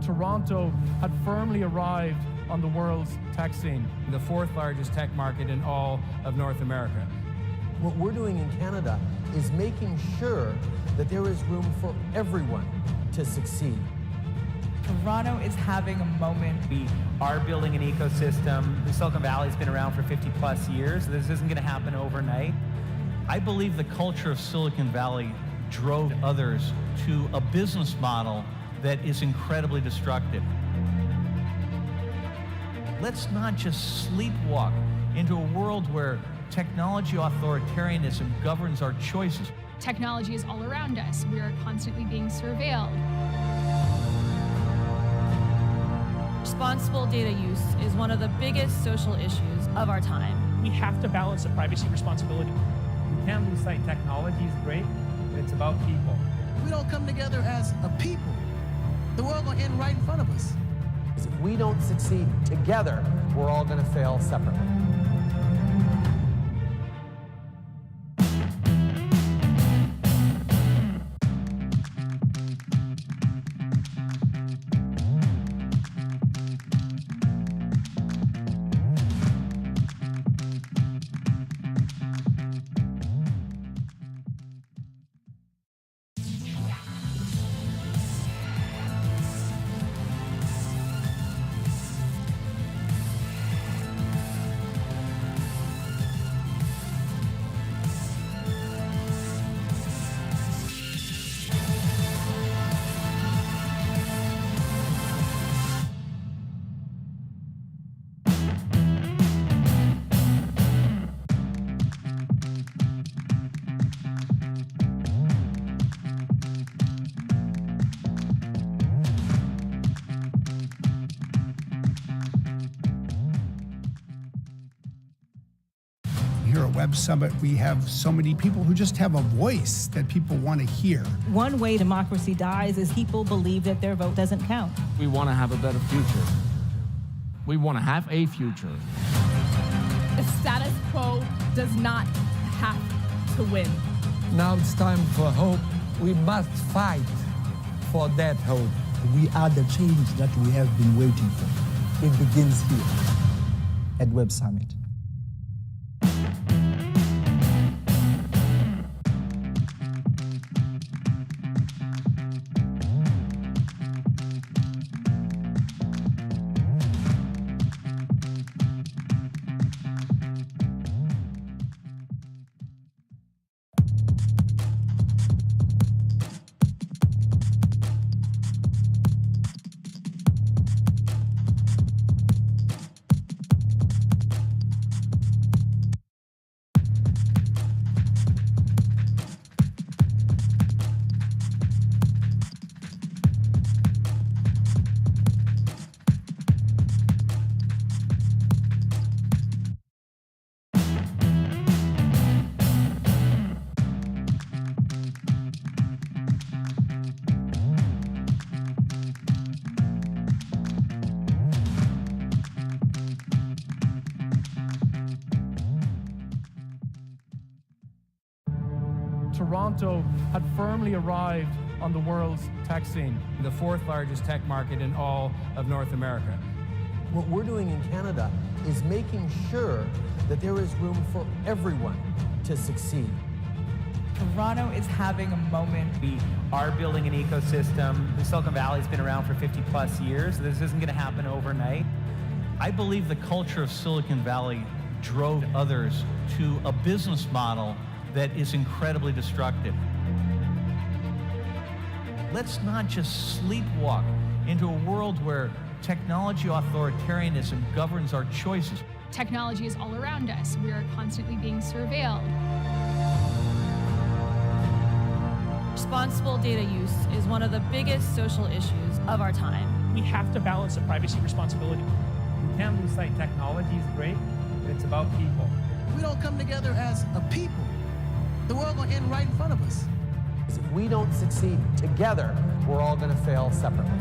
Toronto had firmly arrived on the world's tech scene. The fourth largest tech market in all of North America. What we're doing in Canada is making sure that there is room for everyone to succeed. Toronto is having a moment. We are building an ecosystem. The Silicon Valley's been around for 50 plus years. This isn't going to happen overnight. I believe the culture of Silicon Valley drove others to a business model that is incredibly destructive. Let's not just sleepwalk into a world where technology authoritarianism governs our choices. Technology is all around us. We are constantly being surveilled. Responsible data use is one of the biggest social issues of our time. We have to balance the privacy responsibility. We can't lose sight. Technology is great, but it's about people. We don't come together as a people, the world will end right in front of us. Because if we don't succeed together, we're all going to fail separately. Here at Web Summit, we have so many people who just have a voice that people want to hear. One way democracy dies is people believe that their vote doesn't count. We want to have a better future. We want to have a future. The status quo does not have to win. Now it's time for hope. We must fight for that hope. We are the change that we have been waiting for. It begins here at Web Summit. Toronto had firmly arrived on the world's tech scene. The fourth largest tech market in all of North America. What we're doing in Canada is making sure that there is room for everyone to succeed. Toronto is having a moment. We are building an ecosystem. The Silicon Valley's been around for 50 plus years. This isn't going to happen overnight. I believe the culture of Silicon Valley drove others to a business model that is incredibly destructive. Let's not just sleepwalk into a world where technology authoritarianism governs our choices. Technology is all around us. We are constantly being surveilled. Responsible data use is one of the biggest social issues of our time. We have to balance the privacy responsibility. We can't lose sight. Technology is great, but it's about people. We don't come together as a people, the world will end right in front of us. Because if we don't succeed together, we're all going to fail separately.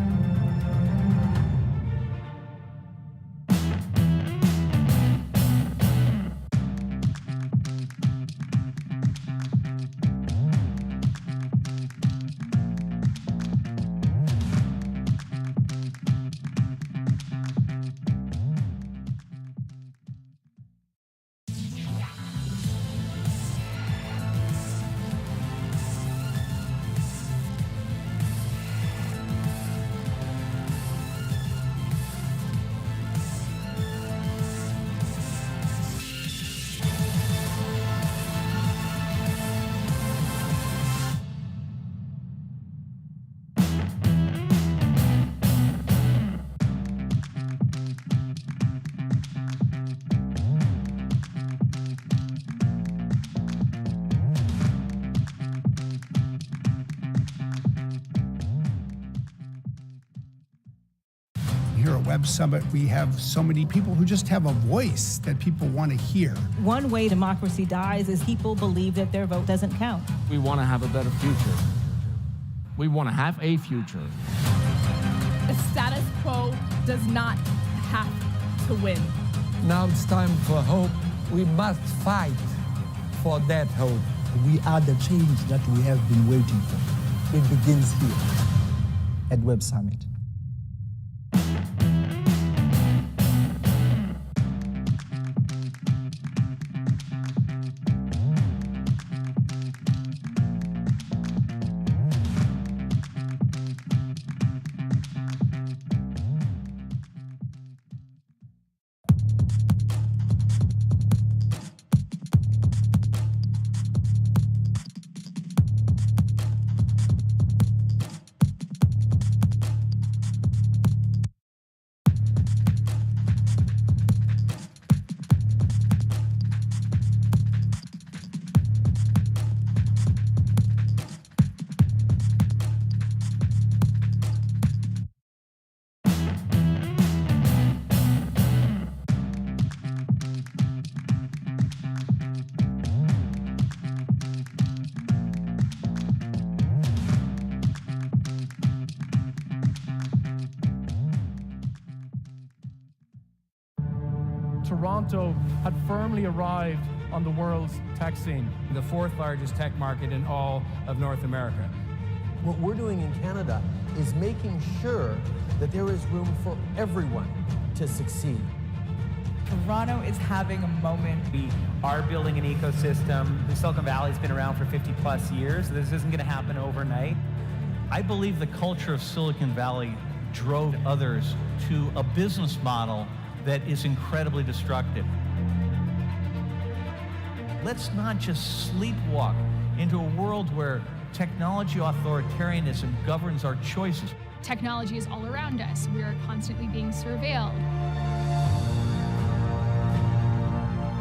at Web Summit, we have so many people who just have a voice that people want to hear. One way democracy dies is people believe that their vote doesn't count. We want to have a better future. We want to have a future. The status quo does not have to win. Now it's time for hope. We must fight for that hope. We are the change that we have been waiting for. It begins here at Web Summit. Toronto had firmly arrived on the world's tech scene. The fourth largest tech market in all of North America. What we're doing in Canada is making sure that there is room for everyone to succeed. Toronto is having a moment. We are building an ecosystem. The Silicon Valley's been around for 50 plus years. This isn't going to happen overnight. I believe the culture of Silicon Valley drove others to a business model that is incredibly destructive. Let's not just sleepwalk into a world where technology authoritarianism governs our choices. Technology is all around us. We are constantly being surveilled.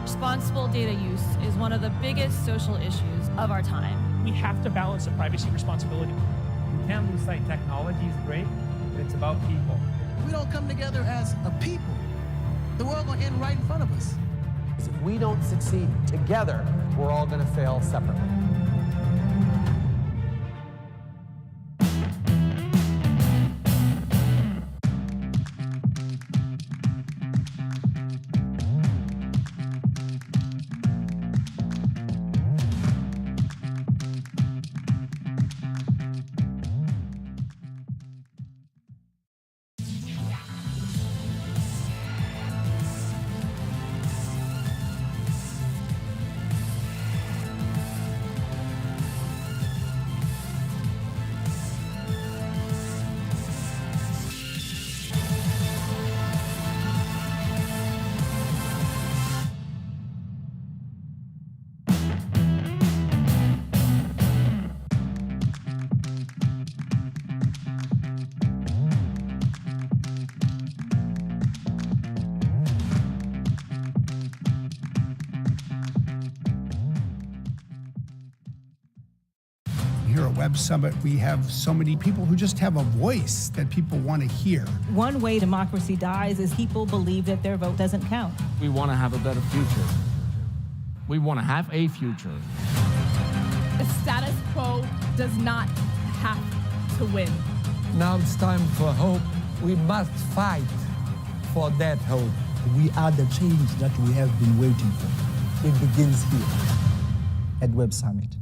Responsible data use is one of the biggest social issues of our time. We have to balance the privacy responsibility. You can't lose sight. Technology is great, but it's about people. We don't come together as a people, the world will end right in front of us. If we don't succeed together, we're all going to fail separately. Here at Web Summit, we have so many people who just have a voice that people want to hear. One way democracy dies is people believe that their vote doesn't count. We want to have a better future. We want to have a future. The status quo does not have to win. Now it's time for hope. We must fight for that hope. We are the change that we have been waiting for. It begins here at Web Summit.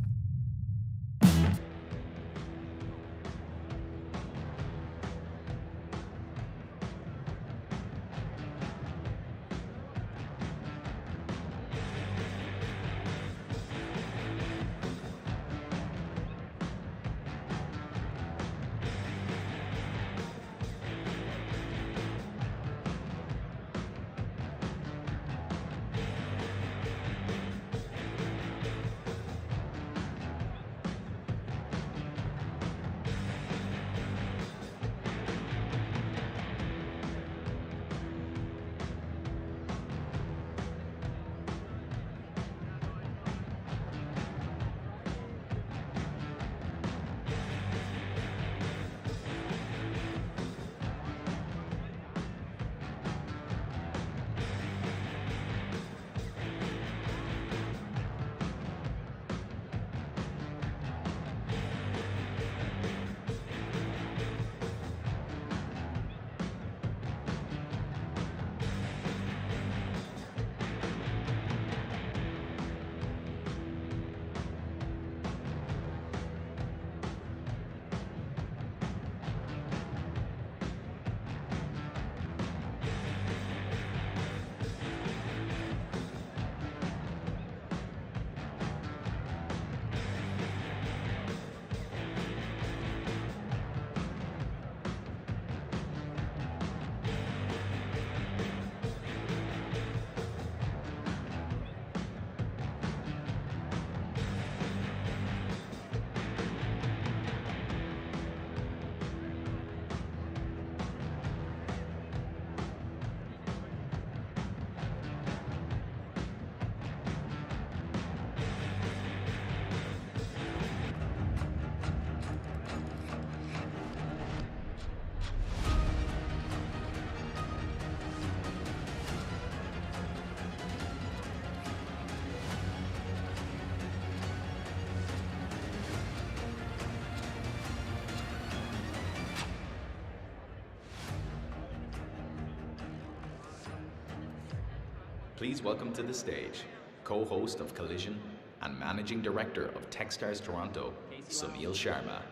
Please welcome to the stage, co-host of Collision and managing director of Techstars Toronto, Sunil Sharma.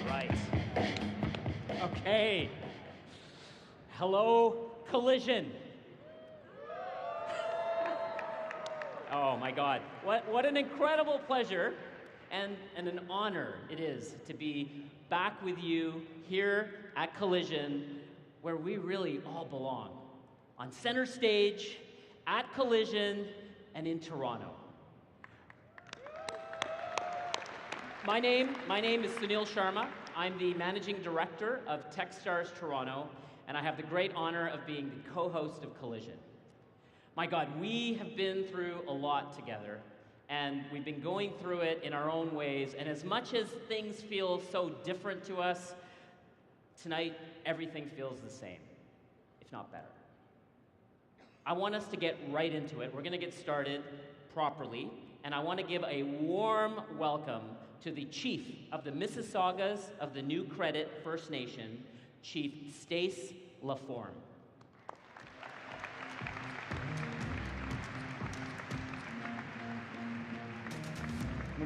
Right. Okay. Hello, Collision. Oh my God. What an incredible pleasure and an honor it is to be back with you here at Collision, where we really all belong. On center stage, at Collision, and in Toronto. My name is Sunil Sharma. I'm the managing director of Techstars Toronto, and I have the great honor of being the co-host of Collision. My God, we have been through a lot together, and we've been going through it in our own ways, and as much as things feel so different to us, tonight everything feels the same, if not better. I want us to get right into it. We're going to get started properly, and I want to give a warm welcome to the Chief of the Mississaugas of the New Credit First Nation, Chief Stace Laforme.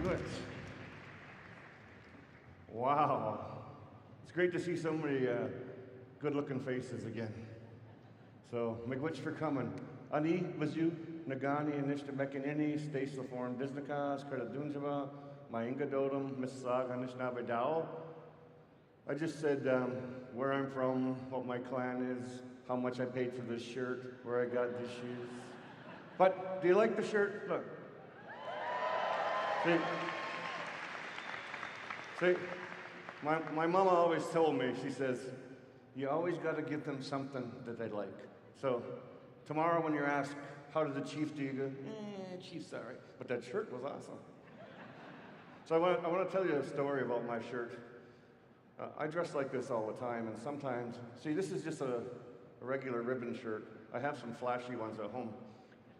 Good. Wow. It's great to see so many good-looking faces again. So, miigwech for coming. Ani, Vazu, Nagani, Nishta Mekanini, Stace Laforme, Disnakas, Kredadunjava, Mainga Dodum, Mississauga, Anishinaabe. I just said where I'm from, what my clan is, how much I paid for this shirt, where I got these shoes. But do you like the shirt? Look. See, my mama always told me, she says, you always got to give them something that they like. So tomorrow when you're asked, how did the chief do, you go, chief's sorry. But that shirt was awesome. So I want to tell you a story about my shirt. I dress like this all the time, and sometimes, see, this is just a regular ribbon shirt. I have some flashy ones at home.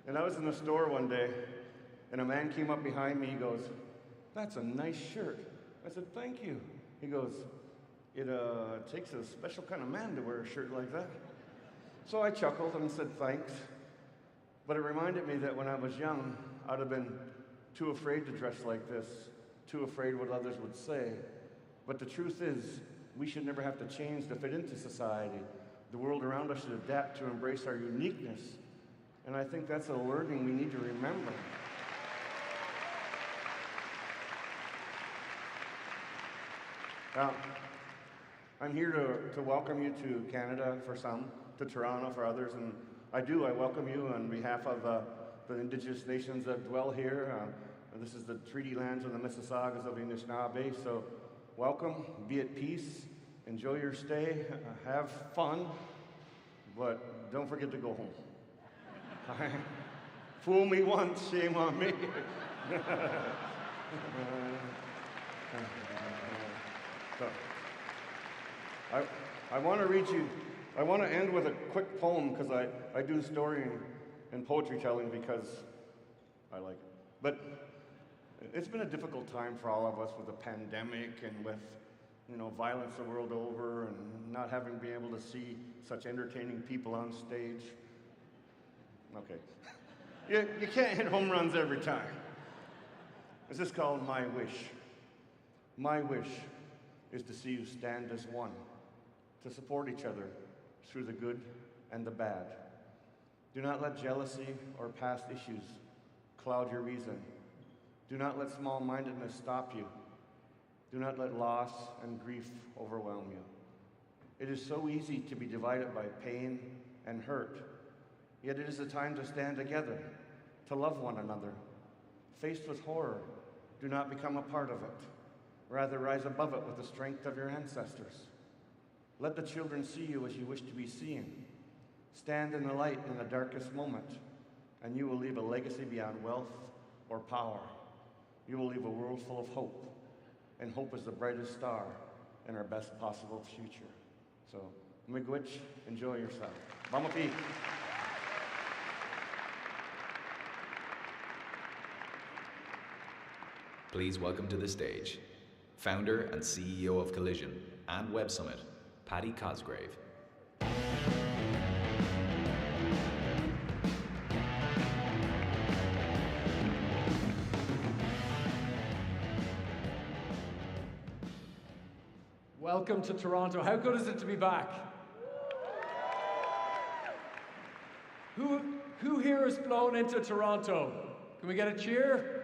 And I was in the store one day, and a man came up behind me, he goes, that's a nice shirt. I said, thank you. He goes, it takes a special kind of man to wear a shirt like that. So I chuckled and said, thanks. But it reminded me that when I was young, I'd have been too afraid to dress like this, too afraid what others would say. But the truth is, we should never have to change to fit into society. The world around us should adapt to embrace our uniqueness. And I think that's a learning we need to remember. Now, I'm here to welcome you to Canada for some, to Toronto for others, and I welcome you on behalf of the Indigenous nations that dwell here. This is the treaty lands of the Mississaugas of the Anishinaabe, so welcome, be at peace, enjoy your stay, have fun, but don't forget to go home. Fool me once, shame on me. So, I want to read you, I want to end with a quick poem because I do story and poetry telling because I like it. But it's been a difficult time for all of us with the pandemic and with, violence the world over and not having been able to see such entertaining people on stage. Okay. You can't hit home runs every time. This is called My Wish. My wish is to see you stand as one, to support each other through the good and the bad. Do not let jealousy or past issues cloud your reason. Do not let small-mindedness stop you. Do not let loss and grief overwhelm you. It is so easy to be divided by pain and hurt, yet it is a time to stand together, to love one another. Faced with horror, do not become a part of it. Rather, rise above it with the strength of your ancestors. Let the children see you as you wish to be seen. Stand in the light in the darkest moment, and you will leave a legacy beyond wealth or power. You will leave a world full of hope, and hope is the brightest star in our best possible future. So, miigwech, enjoy yourself. Mamapi. Please welcome to the stage, founder and CEO of Collision and Web Summit, Paddy Cosgrave. Welcome to Toronto. How good is it to be back? Who here has flown into Toronto? Can we get a cheer?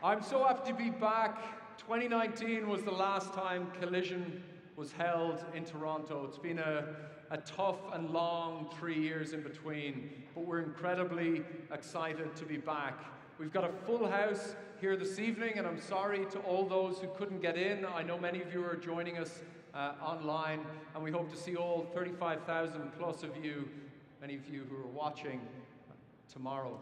I'm so happy to be back. 2019 was the last time Collision was held in Toronto. It's been a tough and long 3 years in between, but we're incredibly excited to be back. We've got a full house here this evening, and I'm sorry to all those who couldn't get in. I know many of you are joining us online, and we hope to see all 35,000 plus of you, many of you who are watching tomorrow.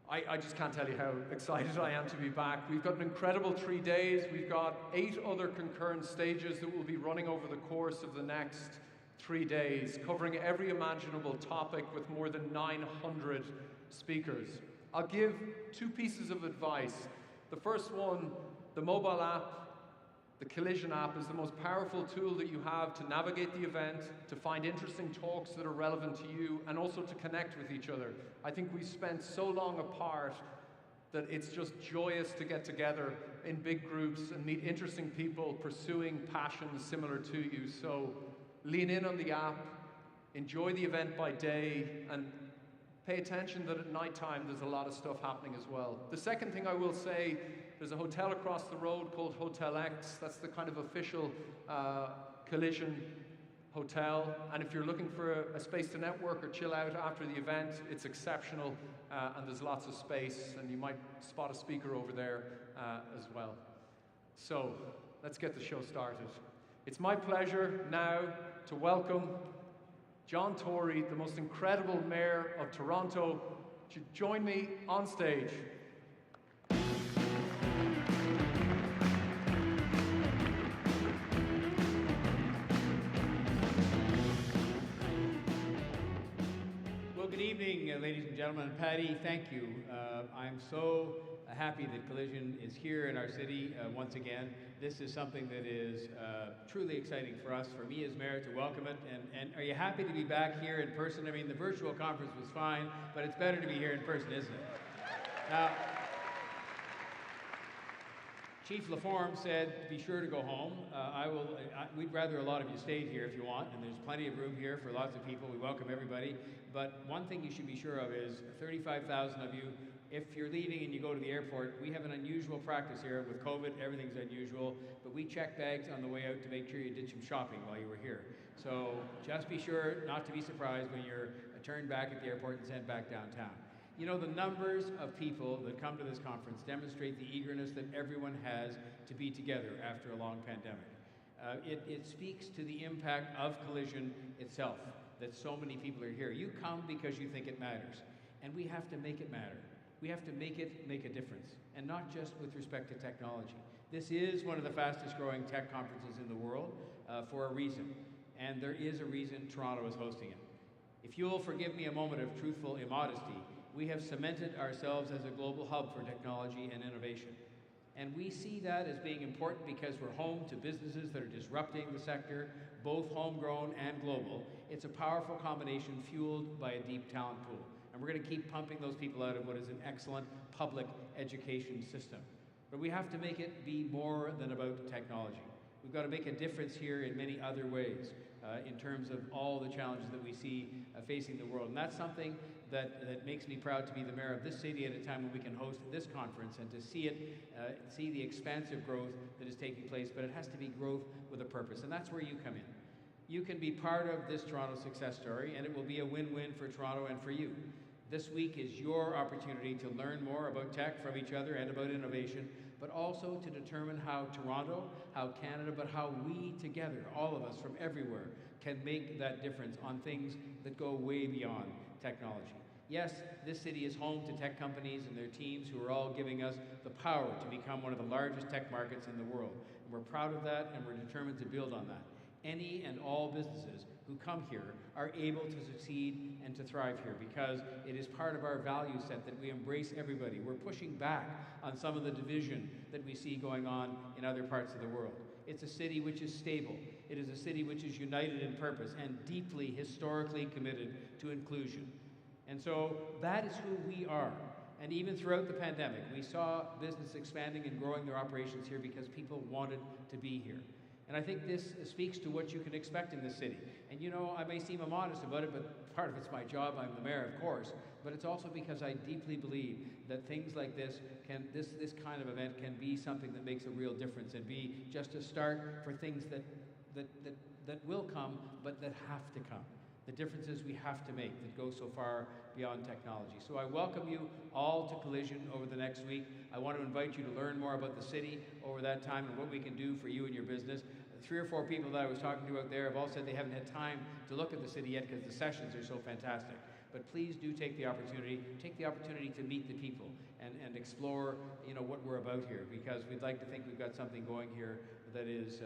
I just can't tell you how excited I am to be back. We've got an incredible 3 days. We've got 8 other concurrent stages that will be running over the course of the next 3 days, covering every imaginable topic with more than 900 speakers. I'll give 2 pieces of advice. The first one, the mobile app, the Collision app, is the most powerful tool that you have to navigate the event, to find interesting talks that are relevant to you, and also to connect with each other. I think we've spent so long apart that it's just joyous to get together in big groups and meet interesting people pursuing passions similar to you. So lean in on the app, enjoy the event by day, and pay attention that at nighttime there's a lot of stuff happening as well. The second thing I will say, there's a hotel across the road called Hotel X. That's the kind of official Collision hotel. And if you're looking for a space to network or chill out after the event, it's exceptional, and there's lots of space, and you might spot a speaker over there as well. So let's get the show started. It's my pleasure now to welcome John Tory, the most incredible mayor of Toronto, to join me on stage. Well, good evening, ladies and gentlemen. Paddy, thank you. I'm so happy that Collision is here in our city once again. This is something that is truly exciting for us, for me as mayor, to welcome it. And are you happy to be back here in person? I mean, the virtual conference was fine, but it's better to be here in person, isn't it? Now, Chief Laforme said, be sure to go home. We'd rather a lot of you stayed here if you want, and there's plenty of room here for lots of people. We welcome everybody. But one thing you should be sure of is 35,000 of you, if you're leaving and you go to the airport, we have an unusual practice here. With COVID, everything's unusual, but we check bags on the way out to make sure you did some shopping while you were here. So just be sure not to be surprised when you're turned back at the airport and sent back downtown. You know, the numbers of people that come to this conference demonstrate the eagerness that everyone has to be together after a long pandemic. It speaks to the impact of Collision itself, that so many people are here. You come because you think it matters, and we have to make it matter. We have to make it make a difference, and not just with respect to technology. This is one of the fastest growing tech conferences in the world for a reason, and there is a reason Toronto is hosting it. If you'll forgive me a moment of truthful immodesty, we have cemented ourselves as a global hub for technology and innovation. And we see that as being important because we're home to businesses that are disrupting the sector, both homegrown and global. It's a powerful combination fueled by a deep talent pool. And we're going to keep pumping those people out of what is an excellent public education system. But we have to make it be more than about technology. We've got to make a difference here in many other ways in terms of all the challenges that we see facing the world. And that's something that makes me proud to be the mayor of this city at a time when we can host this conference and to see the expansive growth that is taking place. But it has to be growth with a purpose, and that's where you come in. You can be part of this Toronto success story, and it will be a win-win for Toronto and for you. This week is your opportunity to learn more about tech from each other and about innovation, but also to determine how Toronto, how Canada, but how we together, all of us from everywhere, can make that difference on things that go way beyond technology. Yes, this city is home to tech companies and their teams who are all giving us the power to become one of the largest tech markets in the world. And we're proud of that, and we're determined to build on that. any and all businesses who come here are able to succeed and to thrive here because it is part of our value set that we embrace everybody. We're pushing back on some of the division that we see going on in other parts of the world. It's a city which is stable. It is a city which is united in purpose and deeply historically committed to inclusion. And so that is who we are. And even throughout the pandemic, we saw business expanding and growing their operations here because people wanted to be here. And I think this speaks to what you can expect in this city. And you know, I may seem immodest about it, but part of it's my job. I'm the mayor, of course. But it's also because I deeply believe that things like this this kind of event can be something that makes a real difference and be just a start for things that will come, but that have to come. The differences we have to make that go so far beyond technology. So I welcome you all to Collision over the next week. I want to invite you to learn more about the city over that time and what we can do for you and your business. 3 or 4 people that I was talking to out there have all said they haven't had time to look at the city yet because the sessions are so fantastic. But please do take the opportunity to meet the people and explore, you know, what we're about here, because we'd like to think we've got something going here that is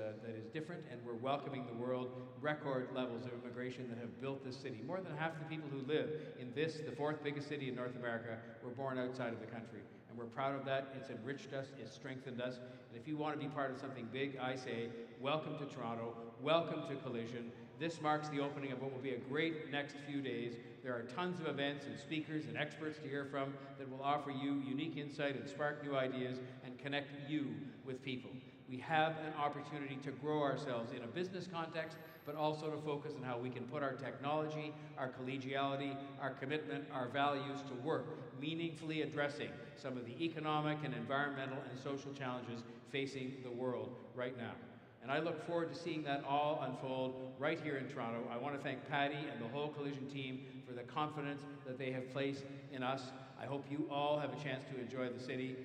different, and we're welcoming the world. Record levels of immigration that have built this city. More than half the people who live in this, the 4th biggest city in North America, were born outside of the country. And we're proud of that. It's enriched us, it's strengthened us. And if you want to be part of something big, I say, welcome to Toronto, welcome to Collision. This marks the opening of what will be a great next few days. There are tons of events and speakers and experts to hear from that will offer you unique insight and spark new ideas and connect you with people. We have an opportunity to grow ourselves in a business context, but also to focus on how we can put our technology, our collegiality, our commitment, our values to work, meaningfully addressing some of the economic and environmental and social challenges facing the world right now. And I look forward to seeing that all unfold right here in Toronto. I want to thank Patty and the whole Collision team for the confidence that they have placed in us. I hope you all have a chance to enjoy the city.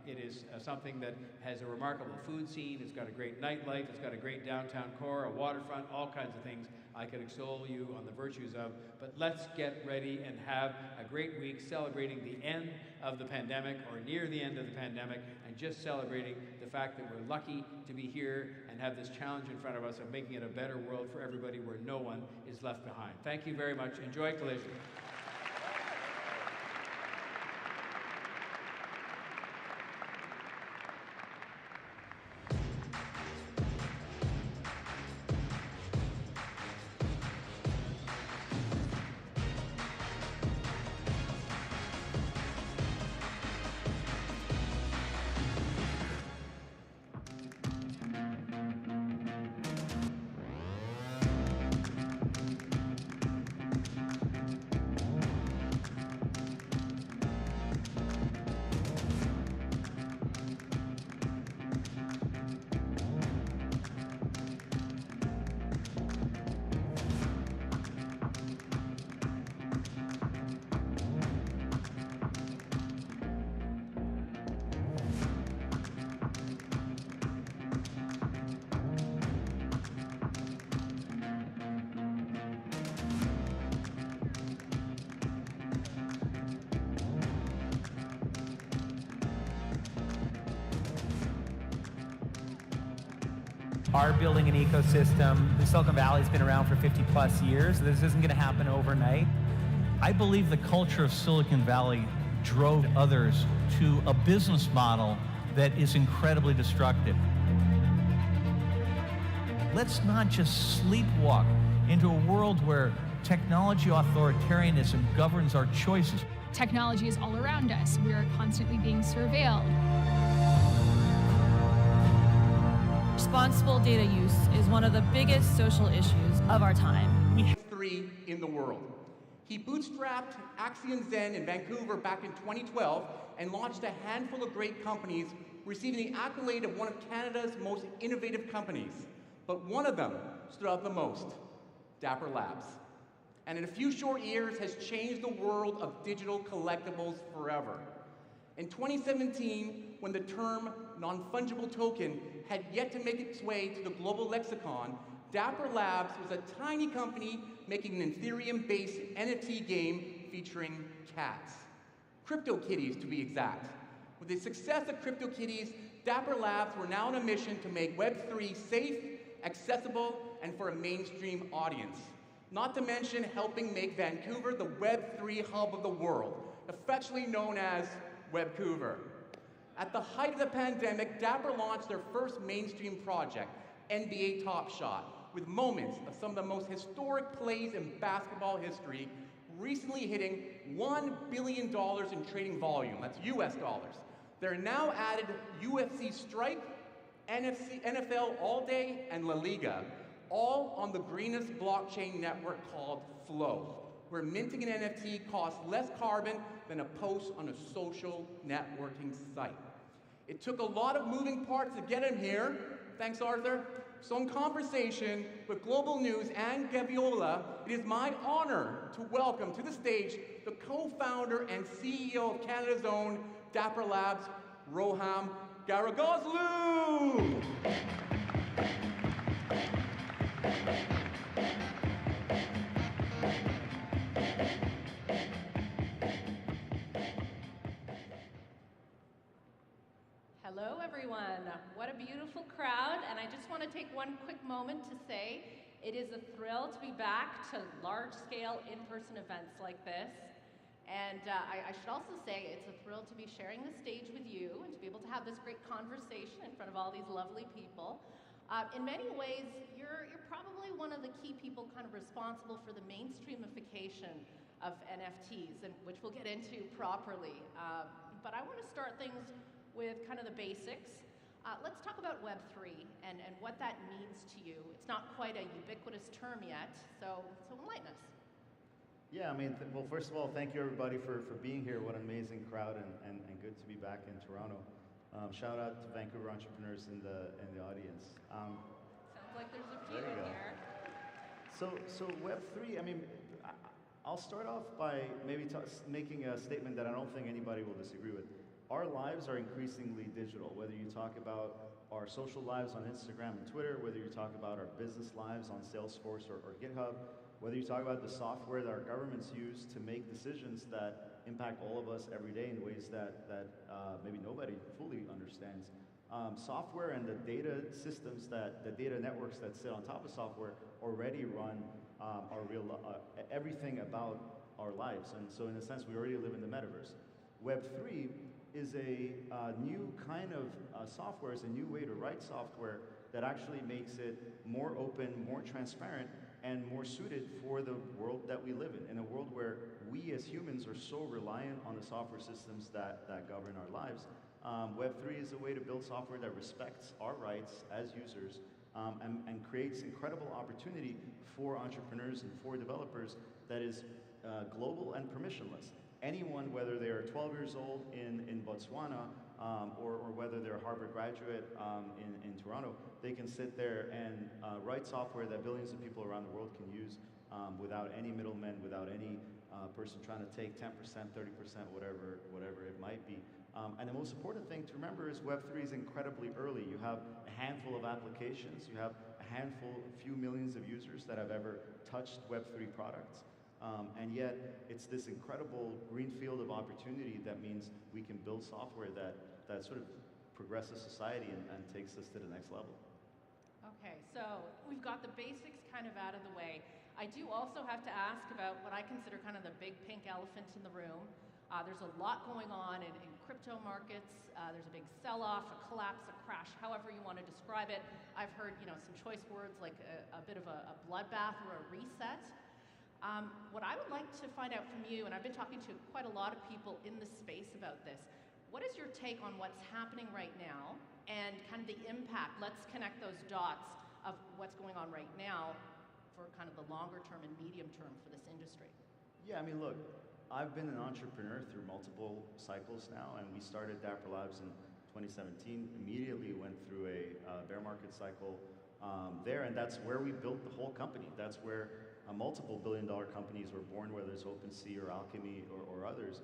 It is something that has a remarkable food scene. It's got a great nightlife. It's got a great downtown core, a waterfront, all kinds of things I could extol you on the virtues of. But let's get ready and have a great week celebrating the end of the pandemic, or near the end of the pandemic, and just celebrating the fact that we're lucky to be here and have this challenge in front of us of making it a better world for everybody where no one is left behind. Thank you very much. Enjoy Collision. Are building an ecosystem. The Silicon Valley's been around for 50 plus years. This isn't going to happen overnight. I believe the culture of Silicon Valley drove others to a business model that is incredibly destructive. Let's not just sleepwalk into a world where technology authoritarianism governs our choices. Technology is all around us. We are constantly being surveilled. Responsible data use is one of the biggest social issues of our time. We have 3 in the world. He bootstrapped Axion Zen in Vancouver back in 2012 and launched a handful of great companies, receiving the accolade of one of Canada's most innovative companies. But one of them stood out the most, Dapper Labs. And in a few short years has changed the world of digital collectibles forever. In 2017, when the term non-fungible token had yet to make its way to the global lexicon, Dapper Labs was a tiny company making an Ethereum-based NFT game featuring cats. CryptoKitties, to be exact. With the success of CryptoKitties, Dapper Labs were now on a mission to make Web3 safe, accessible, and for a mainstream audience. Not to mention helping make Vancouver the Web3 hub of the world, affectionately known as Webcouver. At the height of the pandemic, Dapper launched their first mainstream project, NBA Top Shot, with moments of some of the most historic plays in basketball history, recently hitting $1 billion in trading volume. That's US dollars. They're now added UFC Strike, NFL All Day, and La Liga, all on the greenest blockchain network called Flow, where minting an NFT costs less carbon than a post on a social networking site. It took a lot of moving parts to get him here. Thanks, Arthur. So in conversation with Global News and Gaviola, it is my honor to welcome to the stage the co-founder and CEO of Canada's own Dapper Labs, Roham Garagozlu. Hello, everyone. What a beautiful crowd. And I just want to take one quick moment to say it is a thrill to be back to large-scale in-person events like this. And I should also say it's a thrill to be sharing the stage with you and to be able to have this great conversation in front of all these lovely people. In many ways, you're probably one of the key people kind of responsible for the mainstreamification of NFTs, and which we'll get into properly. But I want to start things with kind of the basics. Let's talk about Web3 and what that means to you. It's not quite a ubiquitous term yet, so enlighten us. Yeah, I mean, well, first of all, thank you everybody for being here. What an amazing crowd, and good to be back in Toronto. Shout out to Vancouver entrepreneurs in the audience. Sounds like there's a few in here. So Web3, I mean, I'll start off by maybe making a statement that I don't think anybody will disagree with. Our lives are increasingly digital, whether you talk about our social lives on Instagram and Twitter, whether you talk about our business lives on Salesforce or GitHub, whether you talk about the software that our governments use to make decisions that impact all of us every day in ways that maybe nobody fully understands. Software and the data systems, the data networks that sit on top of software already run everything about our lives. And so in a sense, we already live in the metaverse. Web3 is a new kind of software, is a new way to write software that actually makes it more open, more transparent, and more suited for the world that we live in a world where we as humans are so reliant on the software systems that govern our lives. Web3 is a way to build software that respects our rights as users and creates incredible opportunity for entrepreneurs and for developers that is global and permissionless. Anyone, whether they're 12 years old in Botswana or whether they're a Harvard graduate in Toronto, they can sit there and write software that billions of people around the world can use without any middlemen, without any person trying to take 10%, 30%, whatever it might be. And the most important thing to remember is Web3 is incredibly early. You have a handful of applications, you have a few millions of users that have ever touched Web3 products. And yet, it's this incredible green field of opportunity that means we can build software that sort of progresses society and takes us to the next level. Okay, so we've got the basics kind of out of the way. I do also have to ask about what I consider kind of the big pink elephant in the room. There's a lot going on in crypto markets. There's a big sell-off, a collapse, a crash, however you want to describe it. I've heard, some choice words like a bit of a bloodbath or a reset. What I would like to find out from you, and I've been talking to quite a lot of people in the space about this, what is your take on what's happening right now and kind of the impact, let's connect those dots of what's going on right now for kind of the longer term and medium term for this industry? Yeah, I mean, look, I've been an entrepreneur through multiple cycles now, and we started Dapper Labs in 2017, immediately went through a bear market cycle there, and that's where we built the whole company. That's where multiple billion-dollar companies were born, whether it's OpenSea or Alchemy or others.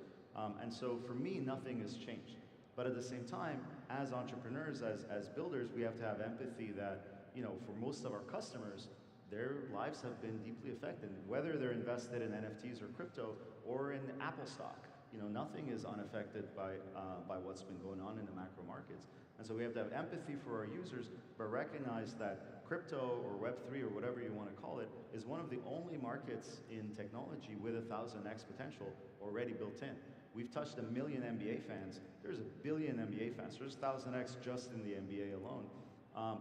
And so for me, nothing has changed. But at the same time, as entrepreneurs, as builders, we have to have empathy that, for most of our customers, their lives have been deeply affected, whether they're invested in NFTs or crypto or in Apple stock. nothing is unaffected by what's been going on in the macro markets. And so we have to have empathy for our users, but recognize that crypto or Web3 or whatever you want to call it is one of the only markets in technology with 1,000x potential already built in. We've touched 1 million NBA fans. There's 1 billion NBA fans. There's 1,000x just in the NBA alone.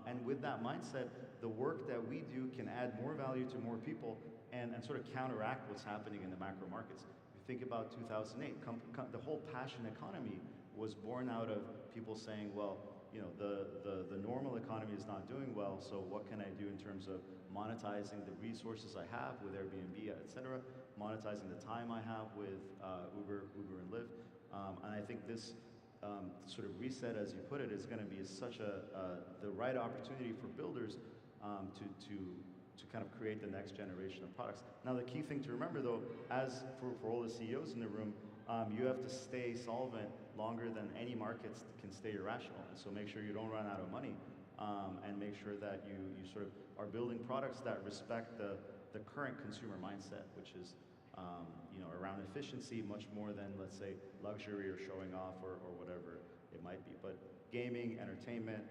And with that mindset, the work that we do can add more value to more people and sort of counteract what's happening in the macro markets. If you think about 2008, the whole passion economy was born out of people saying, well, the normal economy is not doing well, so what can I do in terms of monetizing the resources I have with Airbnb, et cetera, monetizing the time I have with Uber and Lyft. And I think this sort of reset, as you put it, is going to be such the right opportunity for builders to kind of create the next generation of products. Now, the key thing to remember, though, as for all the CEOs in the room, you have to stay solvent longer than any markets can stay irrational. And so make sure you don't run out of money, and make sure that you sort of are building products that respect the current consumer mindset, which is around efficiency much more than, let's say, luxury or showing off or whatever it might be. But gaming, entertainment,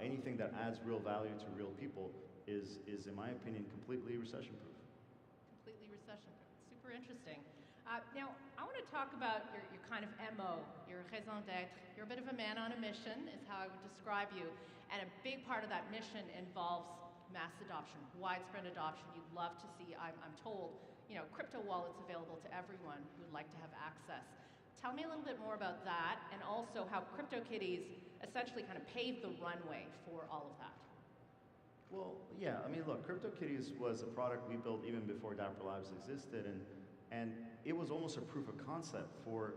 anything that adds real value to real people is in my opinion, completely recession-proof. Completely recession-proof. Super interesting. Now, I want to talk about your kind of MO, your raison d'être. You're a bit of a man on a mission, is how I would describe you. And a big part of that mission involves mass adoption, widespread adoption. You'd love to see, I'm told, crypto wallets available to everyone who'd like to have access. Tell me a little bit more about that, and also how CryptoKitties essentially kind of paved the runway for all of that. Well, yeah, I mean, look, CryptoKitties was a product we built even before Dapper Labs existed, and it was almost a proof of concept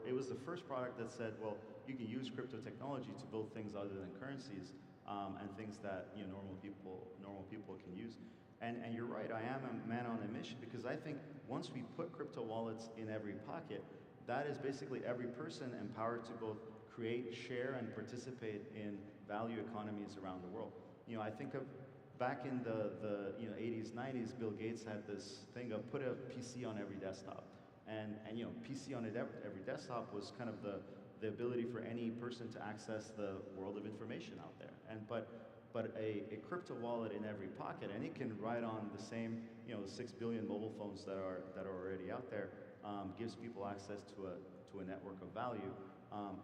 it was the first product that said, well, you can use crypto technology to build things other than currencies, and things that normal people can use. And you're right, I am a man on a mission, because I think once we put crypto wallets in every pocket, that is basically every person empowered to both create, share, and participate in value economies around the world. I think of back in the 80s, 90s, Bill Gates had this thing of put a PC on every desktop. And PC on every desktop was kind of the ability for any person to access the world of information out there. But a crypto wallet in every pocket, and it can ride on the same 6 billion mobile phones that are already out there, gives people access to a network of value,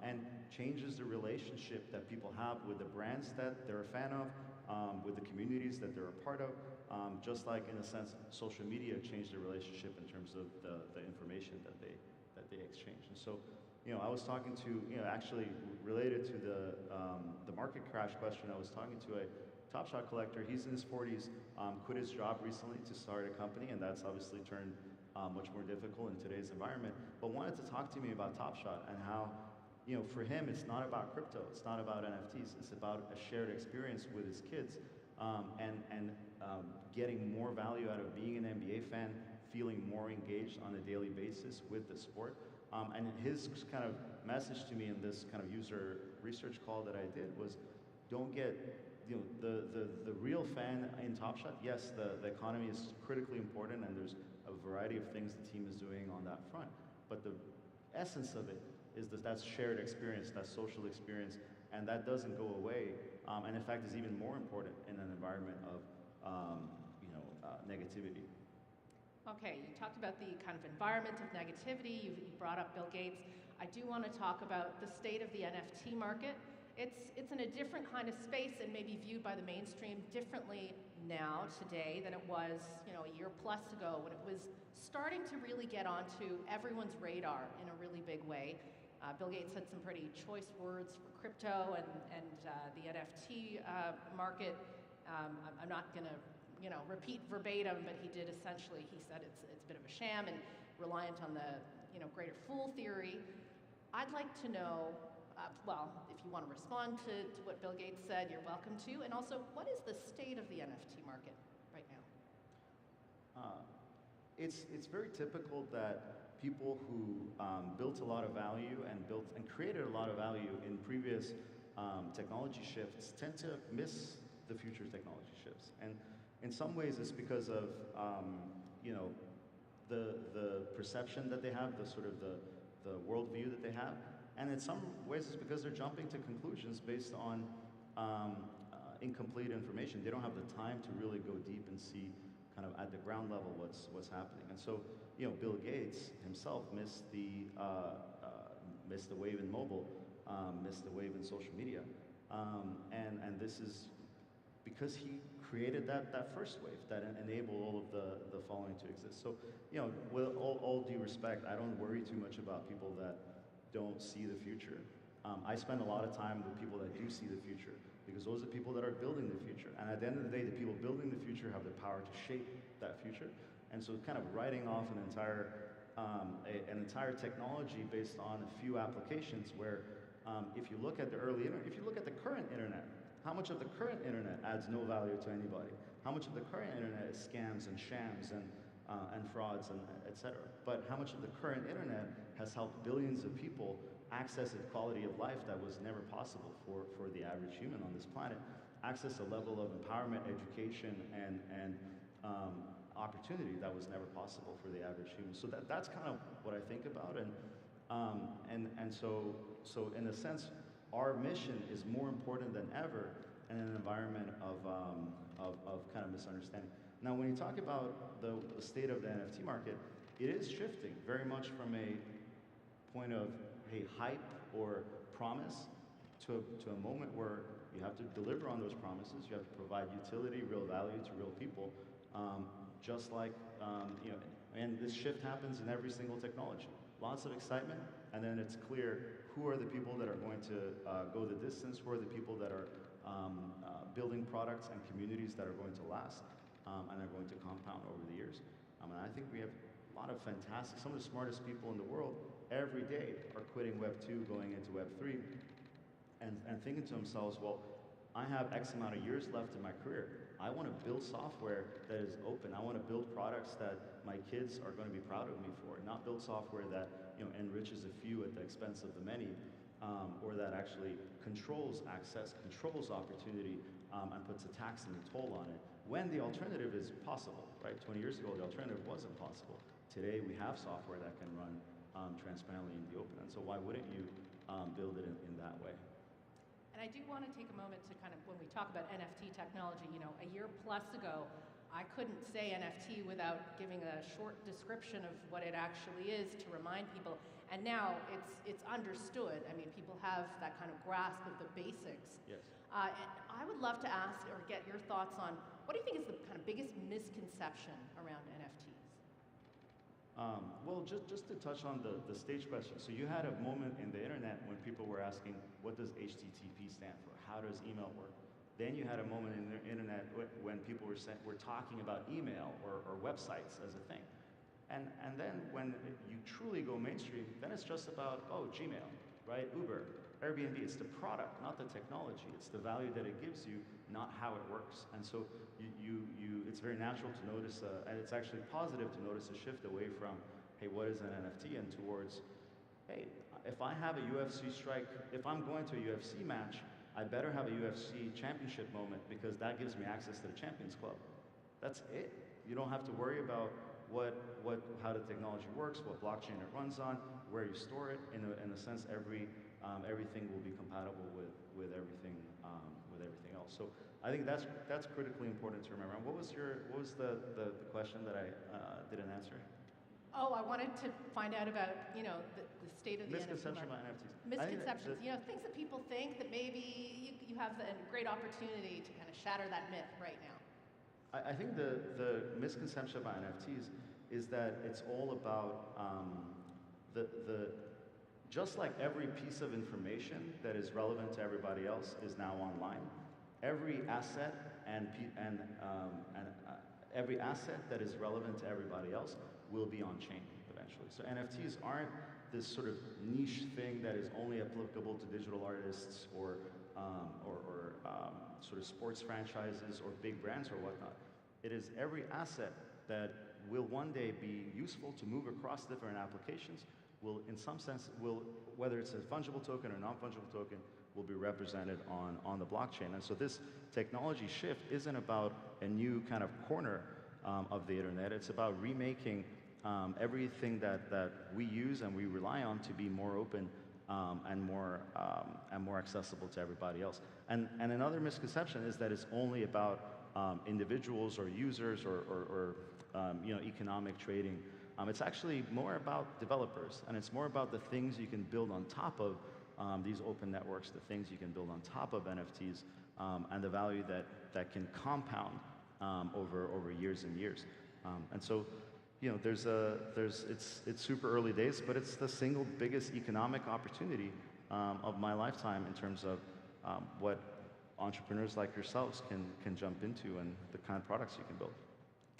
and changes the relationship that people have with the brands that they're a fan of, with the communities that they're a part of, just like, in a sense, social media changed the relationship in terms of the information that they exchange. And so, I was talking to, actually related to the market crash question, I was talking to a Top Shot collector. He's in his 40s, quit his job recently to start a company, and that's obviously turned much more difficult in today's environment, but wanted to talk to me about Top Shot and how, for him, it's not about crypto, it's not about NFTs, it's about a shared experience with his kids, and getting more value out of being an NBA fan, feeling more engaged on a daily basis with the sport. And his kind of message to me in this kind of user research call that I did was, don't get, the real fan in Top Shot. Yes, the economy is critically important, and there's a variety of things the team is doing on that front. But the essence of it is that shared experience, that social experience, and that doesn't go away. And in fact, is even more important in an environment of negativity. Okay, you talked about the kind of environment of negativity, you brought up Bill Gates. I do want to talk about the state of the NFT market. It's in a different kind of space and maybe viewed by the mainstream differently now, today, than it was, a year plus ago, when it was starting to really get onto everyone's radar in a really big way. Bill Gates had some pretty choice words for crypto and the NFT market. I'm not going to repeat verbatim, but he did essentially, he said it's a bit of a sham and reliant on the, greater fool theory. I'd like to know, well, if you want to respond to what Bill Gates said, you're welcome to, and also, what is the state of the NFT market right now? It's very typical that people who built a lot of value and created a lot of value in previous technology shifts tend to miss the future technology shifts. And in some ways, it's because of the perception that they have, the sort of the worldview that they have. And in some ways, it's because they're jumping to conclusions based on incomplete information. They don't have the time to really go deep and see kind of at the ground level what's happening. And so, Bill Gates himself missed the wave in mobile, missed the wave in social media. And this is because he created that first wave that enabled all of the following to exist. So, with all due respect, I don't worry too much about people that don't see the future. I spend a lot of time with people that do see the future, because those are the people that are building the future. And at the end of the day, the people building the future have the power to shape that future. And so kind of writing off an entire technology based on a few applications where if you look at the early internet, if you look at the current internet, how much of the current internet adds no value to anybody? How much of the current internet is scams and shams and frauds and et cetera? But how much of the current internet has helped billions of people access a quality of life that was never possible for the average human on this planet, access a level of empowerment, education, and opportunity that was never possible for the average human. So that's kind of what I think about, and so in a sense, our mission is more important than ever in an environment of kind of misunderstanding. Now, when you talk about the state of the NFT market, it is shifting very much from a point of hype or promise to a moment where you have to deliver on those promises. You have to provide utility, real value to real people, just like, and this shift happens in every single technology. Lots of excitement, and then it's clear who are the people that are going to go the distance, who are the people that are building products and communities that are going to last and are going to compound over the years. And I think we have a lot of fantastic, some of the smartest people in the world every day are quitting Web 2, going into Web 3, and thinking to themselves, well, I have X amount of years left in my career. I want to build software that is open. I want to build products that my kids are going to be proud of me for, not build software that enriches a few at the expense of the many, or that actually controls access, controls opportunity, and puts a tax and a toll on it, when the alternative is possible, right? 20 years ago, the alternative wasn't possible. Today, we have software that can run transparently in the open, and so why wouldn't you build it in that way? And I do want to take a moment to kind of, when we talk about NFT technology, a year plus ago, I couldn't say NFT without giving a short description of what it actually is to remind people. And now it's understood. I mean, people have that kind of grasp of the basics. Yes. I would love to ask or get your thoughts on, what do you think is the kind of biggest misconception around NFTs? Well, just to touch on the stage question. So you had a moment in the internet when people were asking, what does HTTP stand for? How does email work? Then you had a moment in the internet when people were talking about email or websites as a thing. And then when you truly go mainstream, then it's just about, Gmail, right? Uber, Airbnb. It's the product, not the technology. It's the value that it gives you, not how it works. And so it's very natural to notice, and it's actually positive to notice a shift away from, hey, what is an NFT, and towards, hey, if I have a UFC strike, if I'm going to a UFC match, I better have a UFC championship moment, because that gives me access to the Champions Club. That's it. You don't have to worry about how the technology works, what blockchain it runs on, where you store it. In a sense, everything will be compatible with everything else. So I think that's critically important to remember. And what was the question that I didn't answer? Oh, I wanted to find out about the state of the misconception NFT about market. NFTs. Misconceptions, things that people think that maybe you have a great opportunity to kind of shatter that myth right now. I think the misconception about NFTs is that it's all about just like every piece of information that is relevant to everybody else is now online. Every asset every asset that is relevant to everybody else will be on chain eventually. So NFTs aren't this sort of niche thing that is only applicable to digital artists or sort of sports franchises or big brands or whatnot. It is every asset that will one day be useful to move across different applications, will in some sense, whether it's a fungible token or non-fungible token, will be represented on the blockchain. And so this technology shift isn't about a new kind of corner of the internet. It's about remaking everything that we use and we rely on to be more open and more accessible to everybody else. And another misconception is that it's only about individuals or users or economic trading. It's actually more about developers, and it's more about the things you can build on top of these open networks, the things you can build on top of NFTs, and the value that can compound over years and years. And so, it's super early days, but it's the single biggest economic opportunity of my lifetime in terms of what entrepreneurs like yourselves can jump into and the kind of products you can build.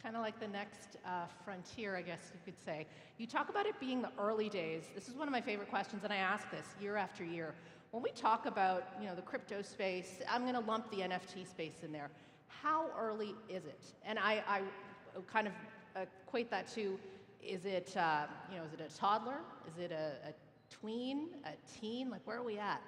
Kind of like the next frontier, I guess you could say. You talk about it being the early days. This is one of my favorite questions, and I ask this year after year. When we talk about the crypto space, I'm going to lump the NFT space in there. How early is it? And I kind of equate that to, is it is it a toddler? Is it a tween, a teen? Like, where are we at?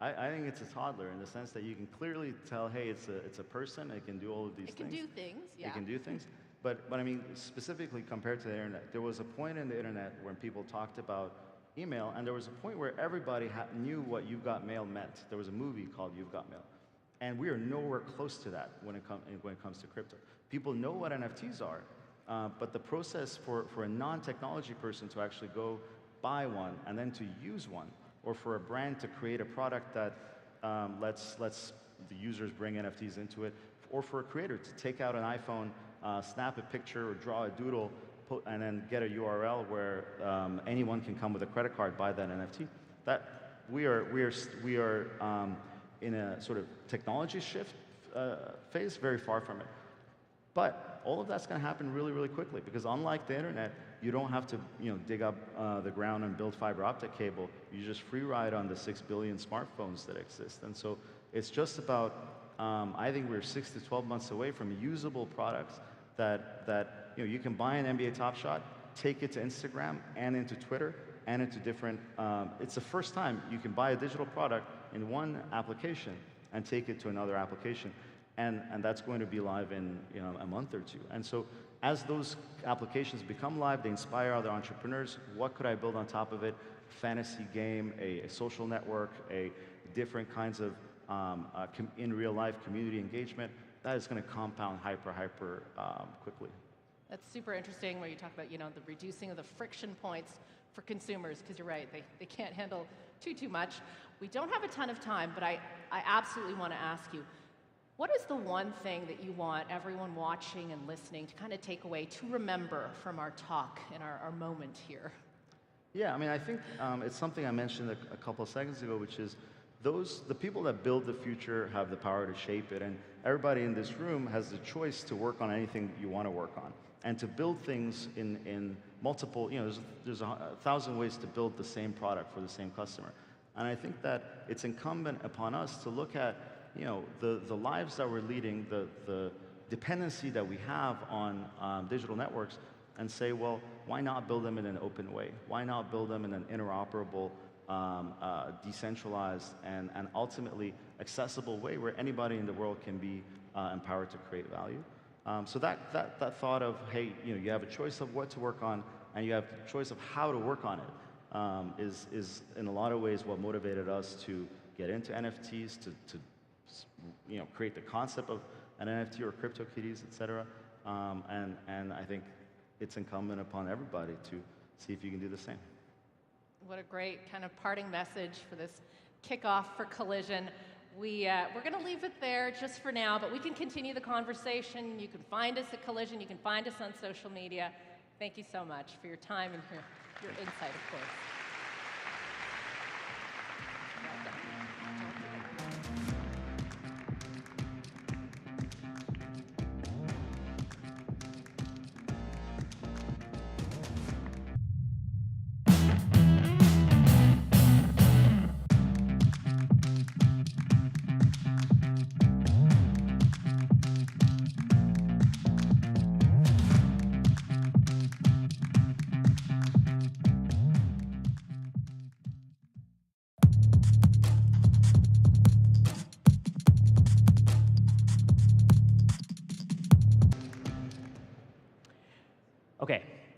I think it's a toddler in the sense that you can clearly tell, hey, it's a person. It can do all of these things. It can do things, yeah. It can do things. But I mean, specifically compared to the internet, there was a point in the internet when people talked about email, and there was a point where everybody knew what You've Got Mail meant. There was a movie called You've Got Mail. And we are nowhere close to that when it comes to crypto. People know what NFTs are, but the process for a non-technology person to actually go buy one and then to use one, or for a brand to create a product that lets the users bring NFTs into it, or for a creator to take out an iPhone, snap a picture or draw a doodle, and then get a URL where anyone can come with a credit card, buy that NFT. That we are in a sort of technology shift phase, very far from it. But all of that's going to happen really, really quickly, because unlike the internet, you don't have to dig up the ground and build fiber optic cable. You just free ride on the 6 billion smartphones that exist. And so it's just about, I think we're 6 to 12 months away from usable products that you can buy an NBA Top Shot, take it to Instagram and into Twitter and into different, it's the first time you can buy a digital product in one application and take it to another application. And that's going to be live in a month or two. And so as those applications become live, they inspire other entrepreneurs. What could I build on top of it? Fantasy game, a social network, a different kinds of in real life community engagement. That is going to compound hyper quickly. That's super interesting where you talk about the reducing of the friction points for consumers, because you're right, they can't handle too much. We don't have a ton of time, but I absolutely want to ask you, what is the one thing that you want everyone watching and listening to kind of take away, to remember from our talk and our moment here? Yeah, I mean, I think it's something I mentioned a couple of seconds ago, which is the people that build the future have the power to shape it, and everybody in this room has the choice to work on anything you want to work on, and to build things in multiple, there's 1,000 ways to build the same product for the same customer. And I think that it's incumbent upon us to look at the lives that we're leading, the dependency that we have on digital networks, and say, well, why not build them in an open way? Why not build them in an interoperable, decentralized, and ultimately accessible way where anybody in the world can be empowered to create value? So that thought of, hey, you have a choice of what to work on, and you have the choice of how to work on it, is in a lot of ways what motivated us to get into NFTs, to create the concept of an NFT or CryptoKitties, etc. And I think it's incumbent upon everybody to see if you can do the same. What a great kind of parting message for this kickoff for Collision. We're going to leave it there just for now, but we can continue the conversation. You can find us at Collision. You can find us on social media. Thank you so much for your time and your insight, of course.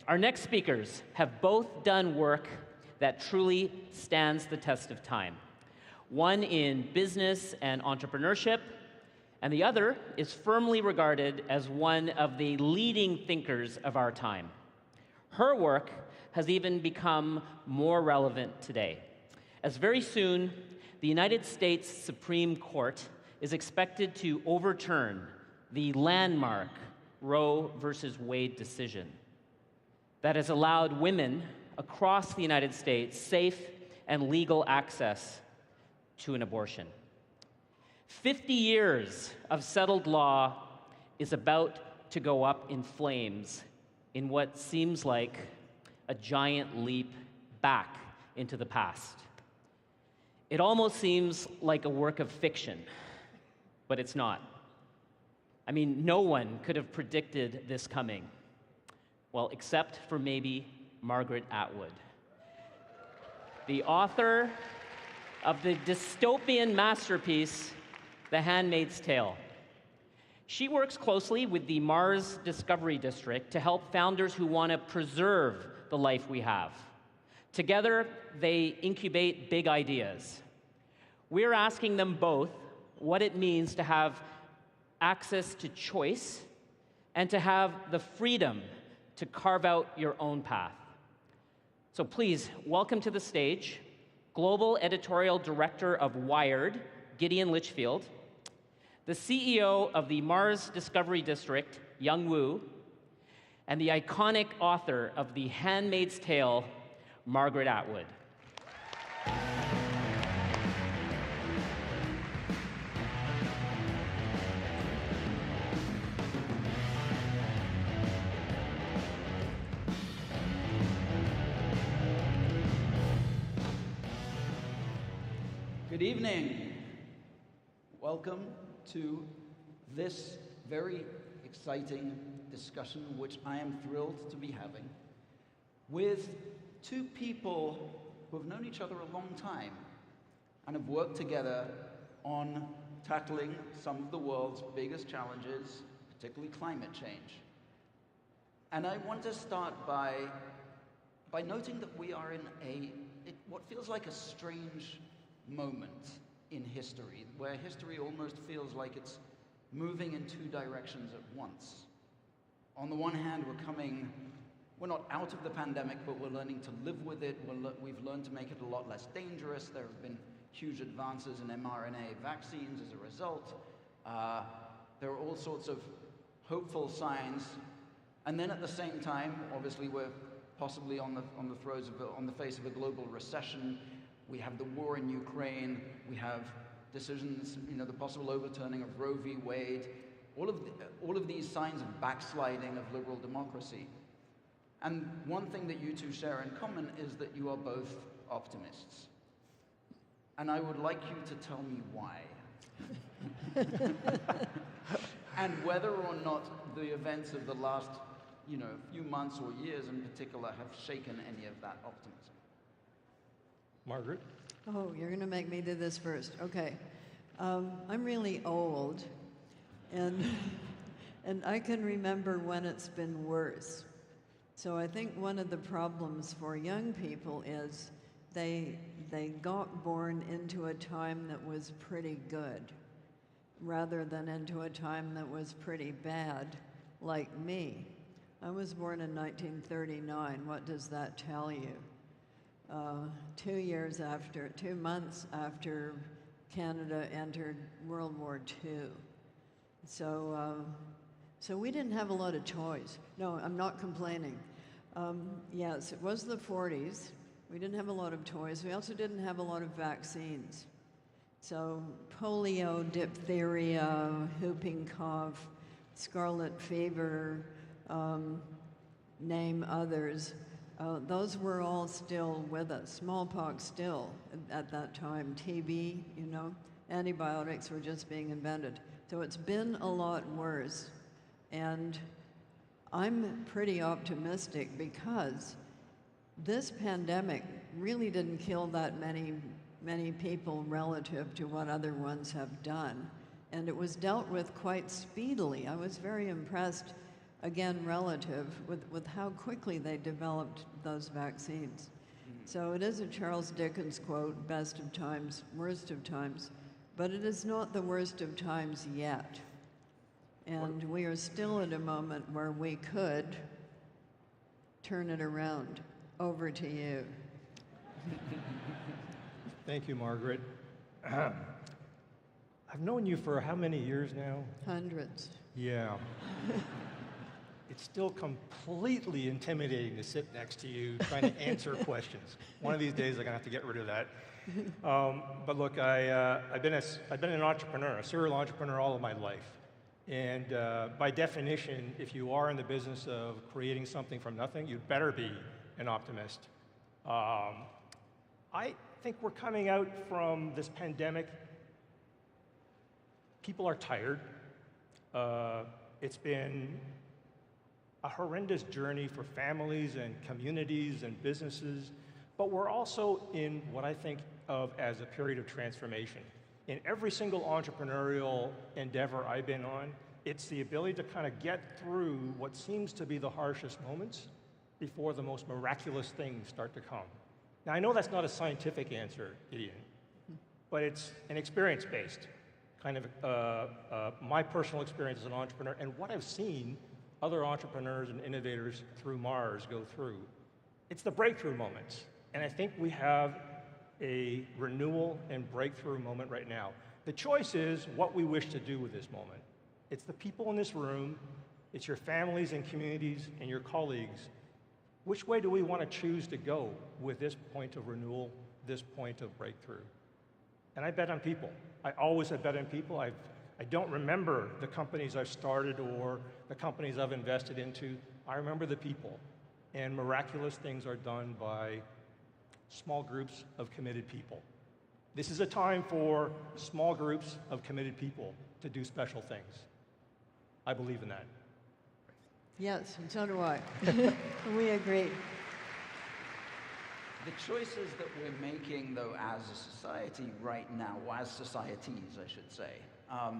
Our next speakers have both done work that truly stands the test of time. One in business and entrepreneurship, and the other is firmly regarded as one of the leading thinkers of our time. Her work has even become more relevant today, as very soon the United States Supreme Court is expected to overturn the landmark Roe versus Wade decision that has allowed women across the United States safe and legal access to an abortion. 50 years of settled law is about to go up in flames in what seems like a giant leap back into the past. It almost seems like a work of fiction, but it's not. I mean, no one could have predicted this coming. Well, except for maybe Margaret Atwood, the author of the dystopian masterpiece, The Handmaid's Tale. She works closely with the Mars Discovery District to help founders who want to preserve the life we have. Together, they incubate big ideas. We're asking them both what it means to have access to choice and to have the freedom to carve out your own path. So please, welcome to the stage, Global Editorial Director of Wired, Gideon Litchfield, the CEO of the Mars Discovery District, Young Woo, and the iconic author of The Handmaid's Tale, Margaret Atwood. Good evening. Welcome to this very exciting discussion, which I am thrilled to be having, with two people who have known each other a long time and have worked together on tackling some of the world's biggest challenges, particularly climate change. And I want to start by noting that we are in what feels like a strange moment in history, where history almost feels like it's moving in two directions at once. On the one hand, we're not out of the pandemic, but we're learning to live with it. We've learned to make it a lot less dangerous. There have been huge advances in mRNA vaccines as a result. There are all sorts of hopeful signs. And then at the same time, obviously, we're possibly on the face of a global recession. We have the war in Ukraine. We have decisions, the possible overturning of Roe v. Wade. All of these signs of backsliding of liberal democracy. And one thing that you two share in common is that you are both optimists. And I would like you to tell me why. And whether or not the events of the last, few months or years in particular have shaken any of that optimism. Margaret? Oh, you're going to make me do this first. Okay. I'm really old, and I can remember when it's been worse. So I think one of the problems for young people is they got born into a time that was pretty good, rather than into a time that was pretty bad, like me. I was born in 1939. What does that tell you? 2 months after Canada entered World War II. So we didn't have a lot of choice. No, I'm not complaining. Yes, it was the 40s. We didn't have a lot of toys. We also didn't have a lot of vaccines. So polio, diphtheria, whooping cough, scarlet fever, name others. Those were all still with us. Smallpox still at that time. TB, antibiotics were just being invented. So it's been a lot worse. And I'm pretty optimistic because this pandemic really didn't kill that many people relative to what other ones have done. And it was dealt with quite speedily. I was very impressed. again, relative with how quickly they developed those vaccines. So it is a Charles Dickens quote, best of times, worst of times, but it is not the worst of times yet. And we are still at a moment where we could turn it around. Over to you. Thank you, Margaret. I've known you for how many years now? Hundreds. Yeah. It's still completely intimidating to sit next to you trying to answer questions. One of these days, I'm going to have to get rid of that. But look, I've been an entrepreneur, a serial entrepreneur all of my life. And by definition, if you are in the business of creating something from nothing, you'd better be an optimist. I think we're coming out from this pandemic. People are tired. It's been a horrendous journey for families and communities and businesses, but we're also in what I think of as a period of transformation. In every single entrepreneurial endeavor I've been on, it's the ability to kind of get through what seems to be the harshest moments before the most miraculous things start to come. Now, I know that's not a scientific answer, Gideon, but it's an experience-based, kind of my personal experience as an entrepreneur and what I've seen other entrepreneurs and innovators through Mars go through. It's the breakthrough moments, and I think we have a renewal and breakthrough moment right now. The choice is what we wish to do with this moment. It's the people in this room, it's your families and communities and your colleagues. Which way do we want to choose to go with this point of renewal, this point of breakthrough? And I bet on people. I always have bet on people. I don't remember the companies I've started or the companies I've invested into. I remember the people. And miraculous things are done by small groups of committed people. This is a time for small groups of committed people to do special things. I believe in that. Yes, and so do I. We agree. The choices that we're making, though, as a society right now, or as societies, I should say, are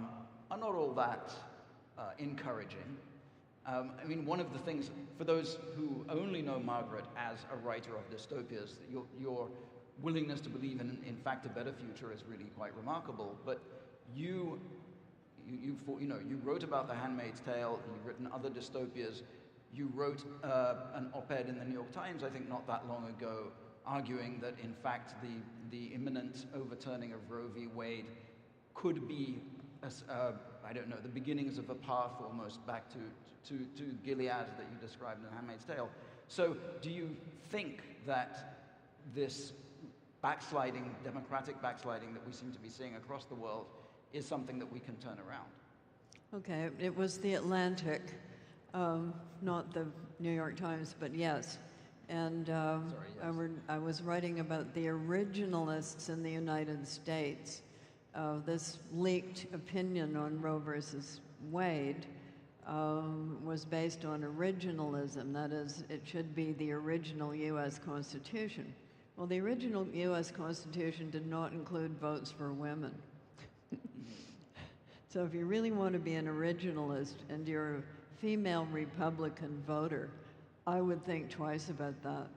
not all that encouraging. I mean, one of the things, for those who only know Margaret as a writer of dystopias, your willingness to believe in fact, a better future is really quite remarkable. But you wrote about The Handmaid's Tale, you've written other dystopias, you wrote an op-ed in the New York Times, I think not that long ago, arguing that in fact the imminent overturning of Roe v. Wade could be, I don't know, the beginnings of a path almost back to Gilead that you described in The Handmaid's Tale. So do you think that this backsliding, democratic backsliding that we seem to be seeing across the world is something that we can turn around? Okay, it was The Atlantic, not the New York Times, but yes. And I was writing about the originalists in the United States. This leaked opinion on Roe versus Wade was based on originalism. That is, it should be the original U.S. Constitution. Well, the original U.S. Constitution did not include votes for women. So if you really want to be an originalist and you're a female Republican voter, I would think twice about that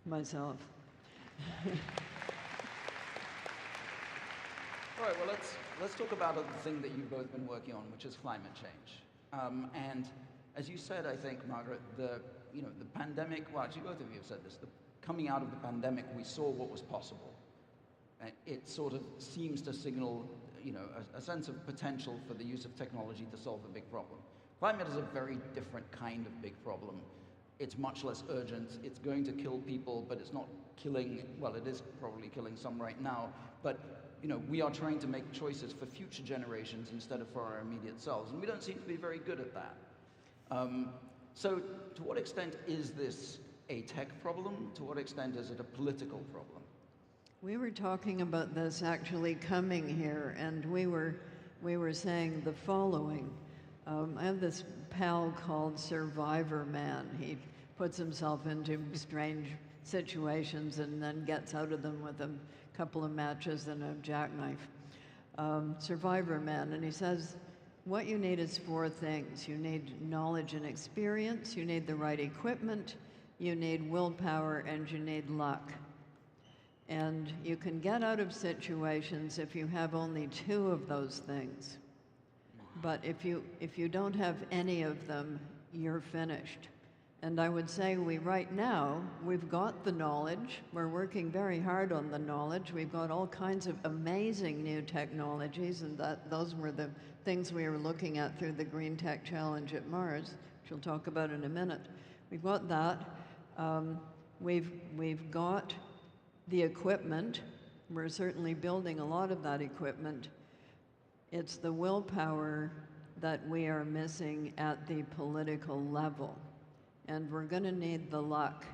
myself. All right, well, let's talk about the thing that you've both been working on, which is climate change. And as you said, I think, Margaret, the pandemic, well, actually both of you have said this, coming out of the pandemic, we saw what was possible. And it sort of seems to signal, a sense of potential for the use of technology to solve a big problem. Climate is a very different kind of big problem. It's much less urgent. It's going to kill people, but it's not killing, well, it is probably killing some right now, but we are trying to make choices for future generations instead of for our immediate selves, and we don't seem to be very good at that. So to what extent is this a tech problem? To what extent is it a political problem? We were talking about this actually coming here, and we were saying the following. I have this pal called Survivor Man. He puts himself into strange situations and then gets out of them with a couple of matches and a jackknife. Survivor Man, and he says, what you need is four things. You need knowledge and experience, you need the right equipment, you need willpower, and you need luck. And you can get out of situations if you have only two of those things. But if you don't have any of them, you're finished. And I would say right now, we've got the knowledge. We're working very hard on the knowledge. We've got all kinds of amazing new technologies, and those were the things we were looking at through the Green Tech Challenge at Mars, which we'll talk about in a minute. We've got that. We've got the equipment. We're certainly building a lot of that equipment. It's the willpower that we are missing at the political level. And we're going to need the luck.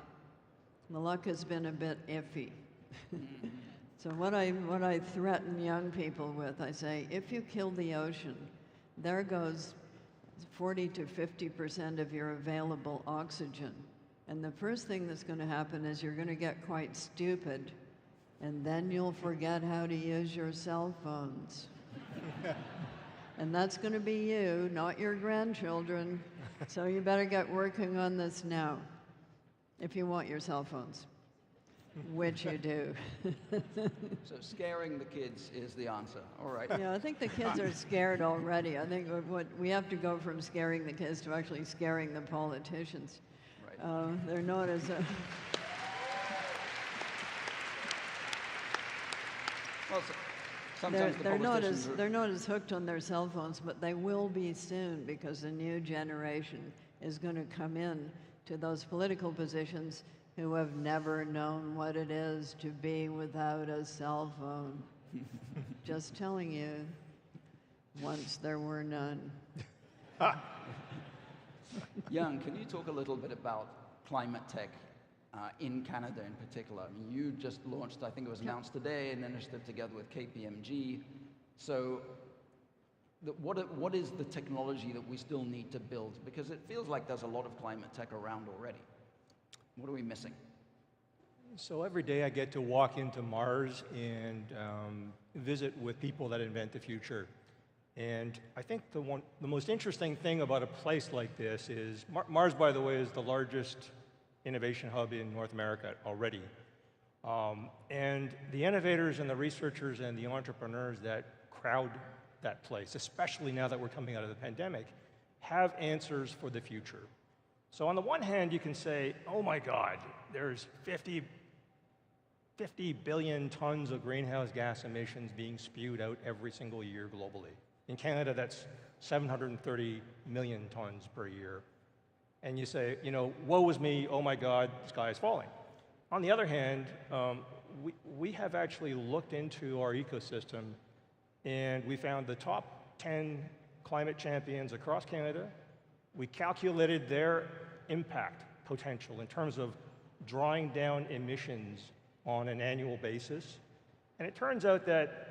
The luck has been a bit iffy. So what I threaten young people with, I say, if you kill the ocean, there goes 40 to 50% of your available oxygen. And the first thing that's going to happen is you're going to get quite stupid, and then you'll forget how to use your cell phones. And that's going to be you, not your grandchildren. So you better get working on this now, if you want your cell phones, which you do. So scaring the kids is the answer. All right. Yeah, I think the kids are scared already. I think we have to go from scaring the kids to actually scaring the politicians. Right. They're not as... well, sometimes they're not as hooked on their cell phones, but they will be soon, because the new generation is going to come in to those political positions who have never known what it is to be without a cell phone. Just telling you, once there were none. Young, can you talk a little bit about climate tech in Canada in particular? I mean, you just launched, I think it was announced today, an initiative together with KPMG. So what is the technology that we still need to build? Because it feels like there's a lot of climate tech around already. What are we missing? So every day I get to walk into Mars and visit with people that invent the future. And I think the most interesting thing about a place like this is, Mars, by the way, is the largest innovation hub in North America already. And the innovators and the researchers and the entrepreneurs that crowd that place, especially now that we're coming out of the pandemic, have answers for the future. So on the one hand, you can say, oh my God, there's 50 billion tons of greenhouse gas emissions being spewed out every single year globally. In Canada, that's 730 million tons per year. And you say, you know, woe is me, oh my God, the sky is falling. On the other hand, we have actually looked into our ecosystem, and we found the top 10 climate champions across Canada. We calculated their impact potential in terms of drawing down emissions on an annual basis. And it turns out that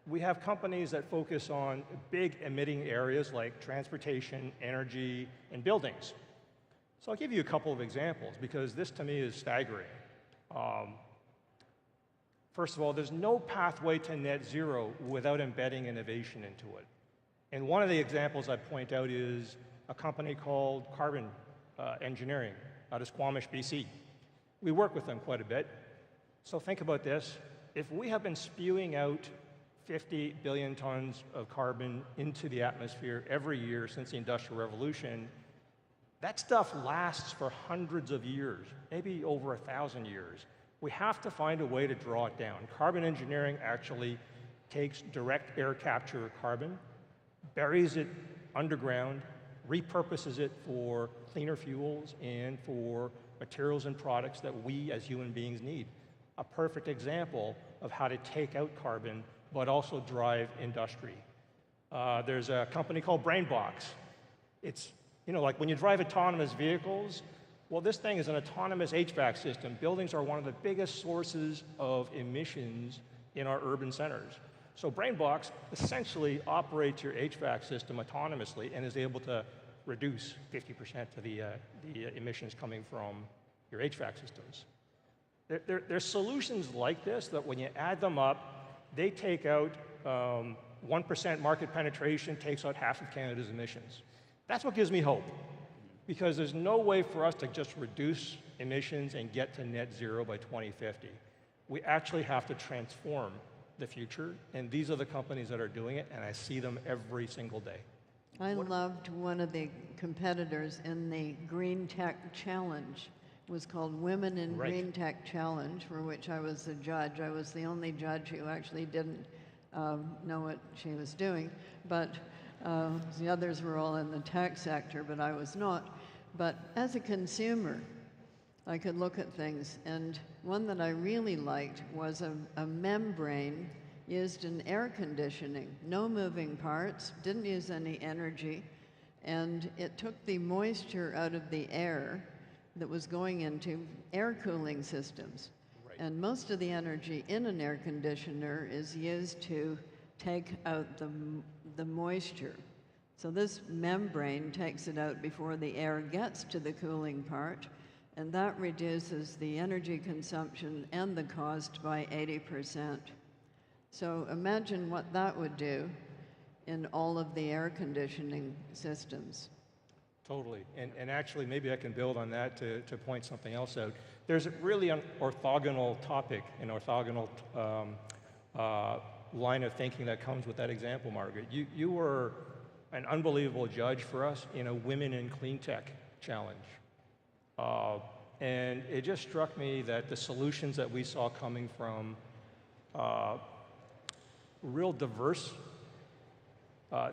we have companies that focus on big emitting areas like transportation, energy, and buildings. So I'll give you a couple of examples, because this to me is staggering. First of all, there's no pathway to net zero without embedding innovation into it. And one of the examples I point out is a company called Carbon Engineering out of Squamish, BC. We work with them quite a bit. So think about this. If we have been spewing out 50 billion tons of carbon into the atmosphere every year since the Industrial Revolution, that stuff lasts for hundreds of years, maybe over 1,000 years. We have to find a way to draw it down. Carbon engineering actually takes direct air capture of carbon, buries it underground, repurposes it for cleaner fuels and for materials and products that we as human beings need. A perfect example of how to take out carbon but also drive industry. There's a company called BrainBox. It's, you know, like when you drive autonomous vehicles, well, this thing is an autonomous HVAC system. Buildings are one of the biggest sources of emissions in our urban centers. So BrainBox essentially operates your HVAC system autonomously and is able to reduce 50% of the emissions coming from your HVAC systems. There's solutions like this that when you add them up, they take out 1% market penetration takes out half of Canada's emissions. That's what gives me hope, because there's no way for us to just reduce emissions and get to net zero by 2050. We actually have to transform the future, and these are the companies that are doing it, and I see them every single day. I loved one of the competitors in the Green Tech Challenge. It was called Women in Green Tech Challenge, for which I was the judge. I was the only judge who actually didn't know what she was doing, but the others were all in the tech sector, but I was not. But as a consumer, I could look at things, and one that I really liked was a membrane used in air conditioning. No moving parts, didn't use any energy, and it took the moisture out of the air that was going into air cooling systems. And most of the energy in an air conditioner is used to take out the moisture. So this membrane takes it out before the air gets to the cooling part, and that reduces the energy consumption and the cost by 80%. So imagine what that would do in all of the air conditioning systems. Totally, and actually maybe I can build on that to point something else out. There's really an orthogonal topic, an orthogonal line of thinking that comes with that example, Margaret. You were an unbelievable judge for us in a Women in Clean Tech challenge. And it just struck me that the solutions that we saw coming from real diverse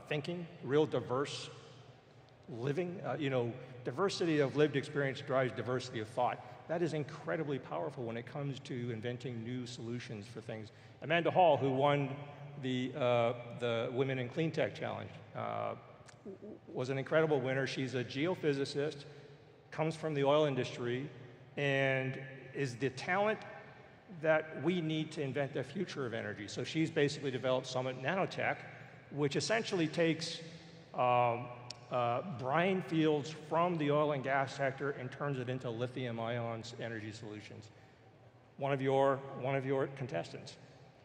thinking, real diverse living, diversity of lived experience drives diversity of thought. That is incredibly powerful when it comes to inventing new solutions for things. Amanda Hall, who won the Women in Clean Tech Challenge, was an incredible winner. She's a geophysicist, comes from the oil industry, and is the talent that we need to invent the future of energy. So she's basically developed Summit Nanotech, which essentially takes brine fields from the oil and gas sector and turns it into lithium-ion energy solutions. One of your contestants.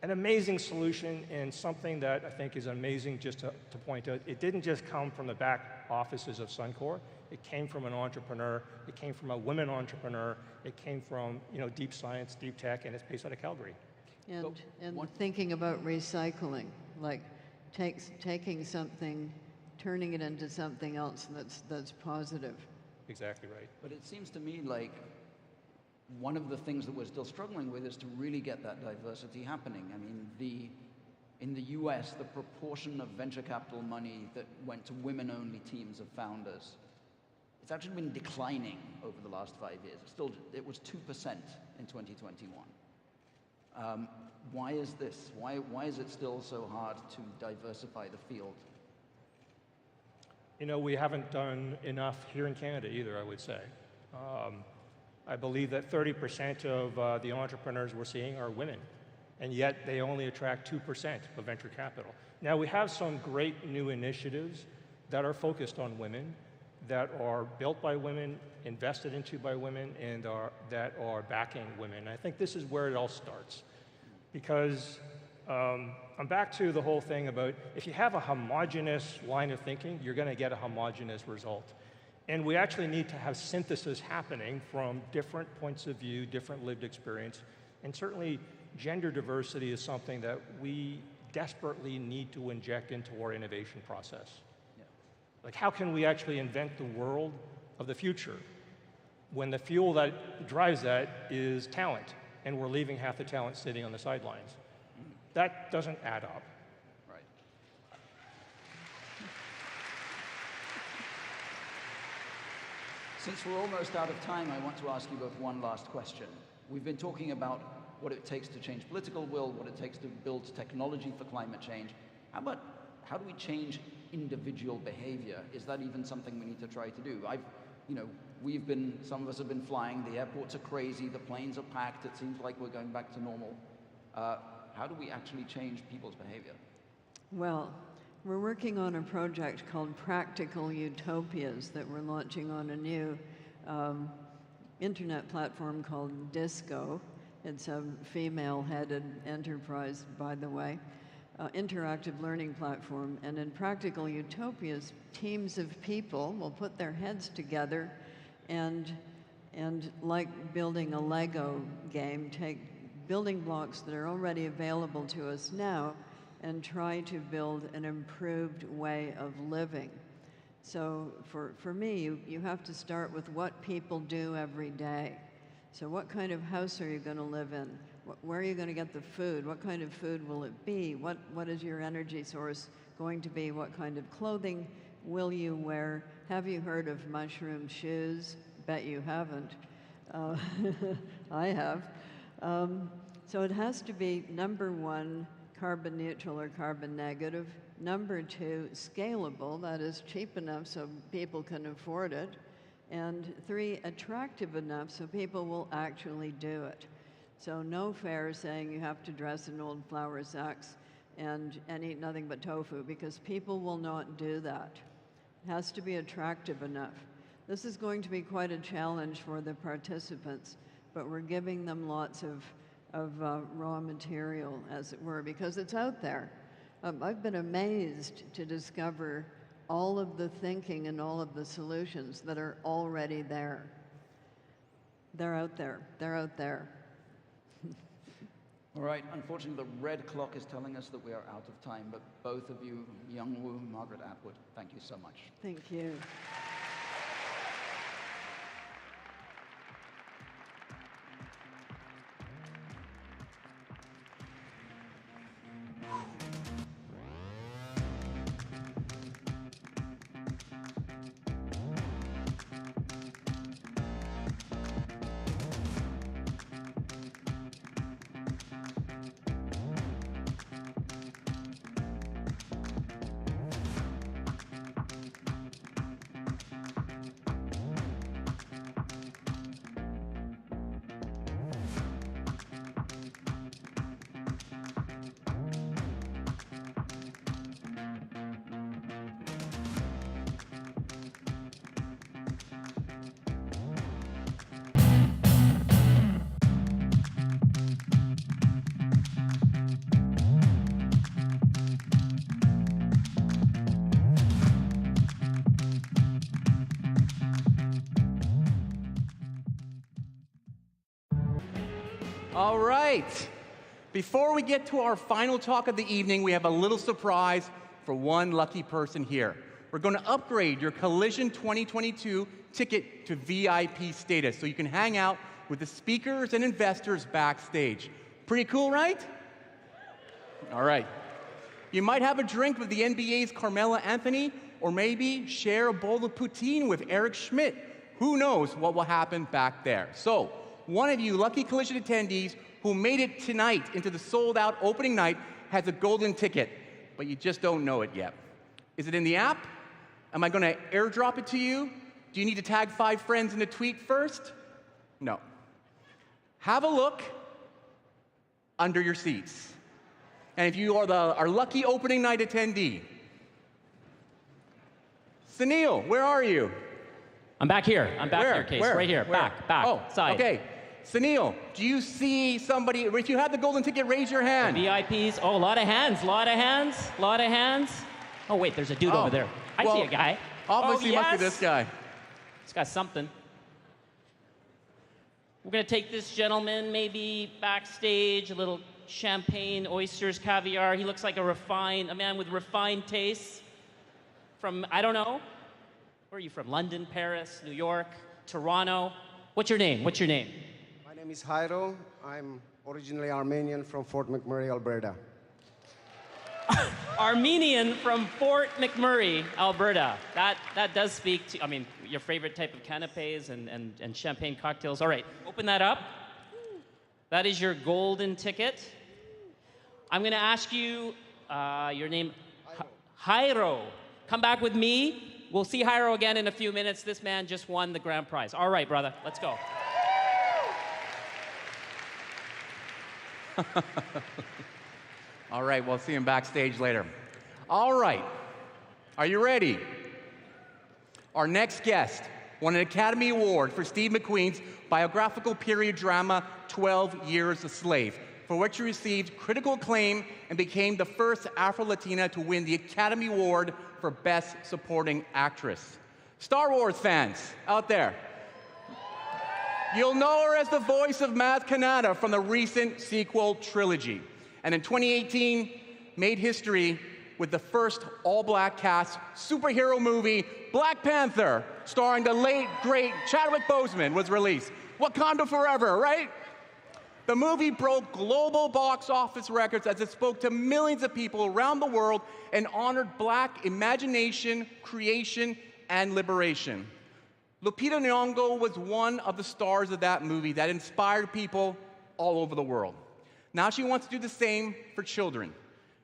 An amazing solution, and something that I think is amazing just to point out. It didn't just come from the back offices of Suncor. It came from an entrepreneur. It came from a women entrepreneur. It came from deep science, deep tech, and it's based out of Calgary. And thinking about recycling, like taking something, turning it into something else that's positive. Exactly right. But it seems to me like one of the things that we're still struggling with is to really get that diversity happening. I mean, in the US, the proportion of venture capital money that went to women-only teams of founders, it's actually been declining over the last 5 years. It was 2% in 2021. Why is this? Why is it still so hard to diversify the field? We haven't done enough here in Canada either, I would say. I believe that 30% of the entrepreneurs we're seeing are women, and yet they only attract 2% of venture capital. Now, we have some great new initiatives that are focused on women, that are built by women, invested into by women, and that are backing women. I think this is where it all starts, because I'm back to the whole thing about if you have a homogeneous line of thinking, you're going to get a homogeneous result. And we actually need to have synthesis happening from different points of view, different lived experience, and certainly gender diversity is something that we desperately need to inject into our innovation process. Yeah. Like, how can we actually invent the world of the future when the fuel that drives that is talent, and we're leaving half the talent sitting on the sidelines? That doesn't add up. Right. Since we're almost out of time, I want to ask you both one last question. We've been talking about what it takes to change political will, what it takes to build technology for climate change. How do we change individual behavior? Is that even something we need to try to do? Some of us have been flying, the airports are crazy, the planes are packed, it seems like we're going back to normal. How do we actually change people's behavior? Well, we're working on a project called Practical Utopias that we're launching on a new internet platform called Disco. It's a female-headed enterprise, by the way. interactive learning platform. And in Practical Utopias, teams of people will put their heads together and like building a Lego game, take building blocks that are already available to us now and try to build an improved way of living. So for me, you have to start with what people do every day. So what kind of house are you going to live in? Where are you going to get the food? What kind of food will it be? What is your energy source going to be? What kind of clothing will you wear? Have you heard of mushroom shoes? Bet you haven't. I have. So it has to be, number one, carbon neutral or carbon negative. Number two, scalable, that is cheap enough so people can afford it. And three, attractive enough so people will actually do it. So no fair saying you have to dress in old flour sacks and eat nothing but tofu, because people will not do that. It has to be attractive enough. This is going to be quite a challenge for the participants, but we're giving them lots of raw material, as it were, because it's out there. I've been amazed to discover all of the thinking and all of the solutions that are already there. They're out there. They're out there. All right, unfortunately, the red clock is telling us that we are out of time, but both of you, Young Wu, Margaret Atwood, thank you so much. Thank you. All right. Before we get to our final talk of the evening, we have a little surprise for one lucky person here. We're going to upgrade your Collision 2022 ticket to VIP status so you can hang out with the speakers and investors backstage. Pretty cool, right? All right. You might have a drink with the NBA's Carmelo Anthony, or maybe share a bowl of poutine with Eric Schmidt. Who knows what will happen back there? So, one of you lucky Collision attendees who made it tonight into the sold-out opening night has a golden ticket, but you just don't know it yet. Is it in the app? Am I going to airdrop it to you? Do you need to tag 5 friends in a tweet first? No. Have a look under your seats. And if you are our lucky opening night attendee, Sunil, where are you? I'm back here. I'm back here, Case. Where? Right here. Where? Back, side. Okay. Sunil, do you see somebody? If you have the golden ticket, raise your hand. The VIPs. Oh, a lot of hands. Oh, wait, there's a dude over there. I see a guy. Obviously, must be this guy. He's got something. We're going to take this gentleman maybe backstage, a little champagne, oysters, caviar. He looks like a man with refined tastes from, I don't know. Where are you from? London, Paris, New York, Toronto? What's your name? My name is Jairo. I'm originally Armenian from Fort McMurray, Alberta. Armenian from Fort McMurray, Alberta. That does speak to, your favorite type of canapes and champagne cocktails. All right, open that up. That is your golden ticket. I'm going to ask you your name. Jairo. Come back with me. We'll see Jairo again in a few minutes. This man just won the grand prize. All right, brother, let's go. All right, we'll see him backstage later. All right, are you ready? Our next guest won an Academy Award for Steve McQueen's biographical period drama, 12 Years a Slave. for which she received critical acclaim and became the first Afro-Latina to win the Academy Award for Best Supporting Actress. Star Wars fans out there, you'll know her as the voice of Maz Kanata from the recent sequel trilogy. And in 2018, made history with the first all-black cast superhero movie, Black Panther, starring the late, great Chadwick Boseman, was released. Wakanda forever, right? The movie broke global box office records as it spoke to millions of people around the world and honored Black imagination, creation, and liberation. Lupita Nyong'o was one of the stars of that movie that inspired people all over the world. Now she wants to do the same for children.